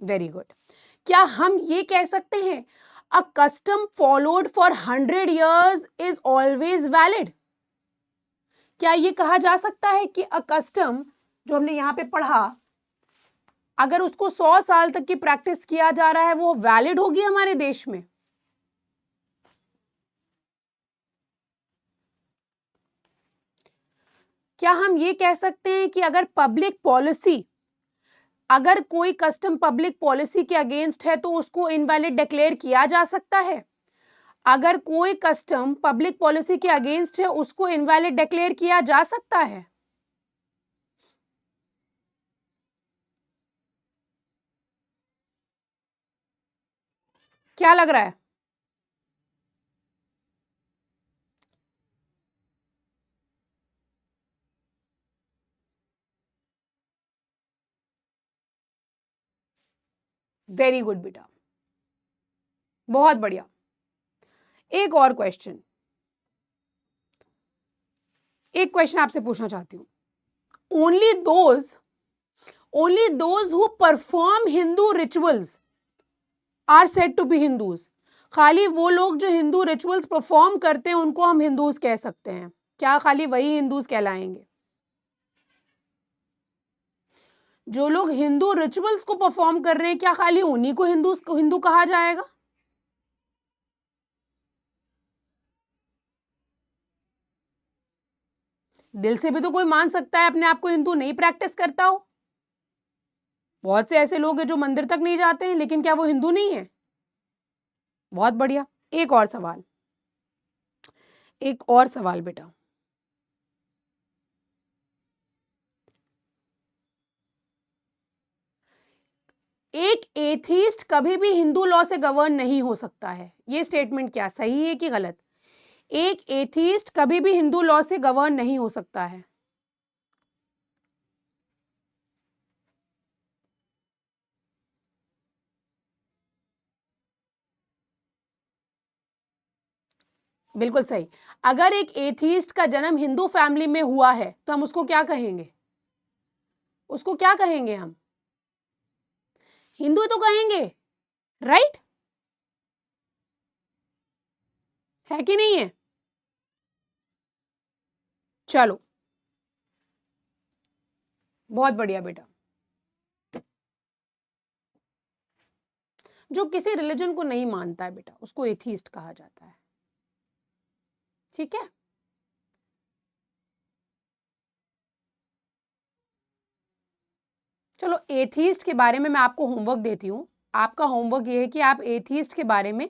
Very good. क्या हम ये कह सकते हैं a custom followed for 100 years is always valid? क्या ये कहा जा सकता है कि अ कस्टम जो हमने यहां पे पढ़ा, अगर उसको 100 साल तक की प्रैक्टिस किया जा रहा है वो वैलिड होगी हमारे देश में? क्या हम ये कह सकते हैं कि अगर कोई कस्टम पब्लिक पॉलिसी के अगेंस्ट है तो उसको इनवैलिड डिक्लेयर किया जा सकता है? अगर कोई कस्टम पब्लिक पॉलिसी के अगेंस्ट है उसको इनवैलिड डिक्लेयर किया जा सकता है? क्या लग रहा है? वेरी गुड बेटा, बहुत बढ़िया। एक और क्वेश्चन आपसे पूछना चाहती हूँ। Only those who perform Hindu rituals are said to be Hindus? खाली वो लोग जो हिंदू रिचुअल्स परफॉर्म करते हैं उनको हम हिंदूज कह सकते हैं? क्या खाली वही हिंदूज कहलाएंगे? जो लोग हिंदू रिचुअल्स को परफॉर्म कर रहे हैं क्या खाली उन्हीं को हिंदू कहा जाएगा? दिल से भी तो कोई मान सकता है अपने आप को हिंदू, नहीं प्रैक्टिस करता हो। बहुत से ऐसे लोग हैं जो मंदिर तक नहीं जाते हैं, लेकिन क्या वो हिंदू नहीं है? बहुत बढ़िया। एक और सवाल बेटा, एक एथीस्ट कभी भी हिंदू लॉ से गवर्न नहीं हो सकता है, ये स्टेटमेंट क्या सही है कि गलत? एक एथीस्ट कभी भी हिंदू लॉ से गवर्न नहीं हो सकता है। बिल्कुल सही। अगर एक एथीस्ट का जन्म हिंदू फैमिली में हुआ है तो हम उसको क्या कहेंगे? उसको क्या कहेंगे हम? हिंदू तो कहेंगे, राइट? है कि नहीं है? चलो, बहुत बढ़िया बेटा। जो किसी रिलीजन को नहीं मानता है बेटा, उसको एथीस्ट कहा जाता है। ठीक है? चलो, एथीस्ट के बारे में मैं आपको होमवर्क देती हूँ। आपका होमवर्क ये है कि आप एथीस्ट के बारे में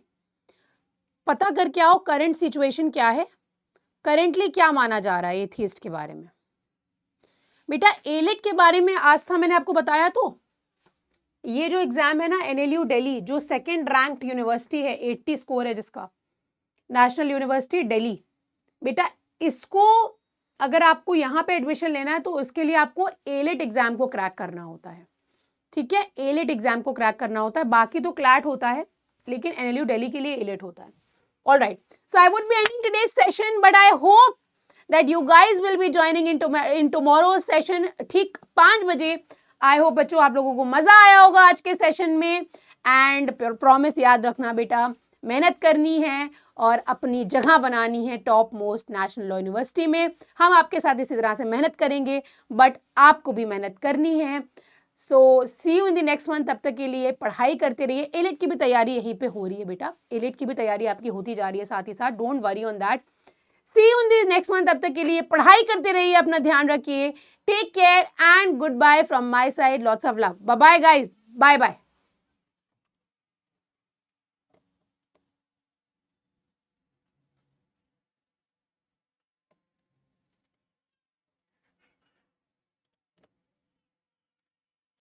पता करके आओ, करंट सिचुएशन क्या है, करेंटली क्या माना जा रहा है एथीस्ट के बारे में। बेटा, एलिट के बारे में आज था, मैंने आपको बताया तो। ये जो एग्जाम है ना, एनएलयू दिल्ली, जो सेकंड रैंक्ड यूनिवर्सिटी है, 80 स्कोर है जिसका, नेशनल यूनिवर्सिटी दिल्ली। बेटा, इसको अगर आपको यहाँ पे एडमिशन लेना है तो उसके लिए आपको एलिट एग्जाम को क्रैक करना होता है। ठीक है, एलिट एग्जाम को क्रैक करना होता है। बाकी तो क्लैट होता है, लेकिन एनएलयू दिल्ली के लिए एलिट होता है। All right, so I would be ending today's session, but I hope that you guys will be joining in tomorrow's session ठीक 5 बजे। आई होप बच्चों आप लोगों को मजा आया होगा आज के सेशन में। एंड प्रॉमिस याद रखना बेटा, मेहनत करनी है और अपनी जगह बनानी है top most national law university में। हम आपके साथ इसी तरह से मेहनत करेंगे, बट आपको भी मेहनत करनी है। So see you in the next month. तब तक के लिए पढ़ाई करते रहिए। एलिट की भी तैयारी यहीं पे हो रही है बेटा, एलिट की भी तैयारी आपकी होती जा रही है साथ ही साथ, don't worry on that. See you in the next month. तब तक के लिए पढ़ाई करते रहिए, अपना ध्यान रखिए। Take care and goodbye from my side, lots of love. Bye bye guys, bye bye.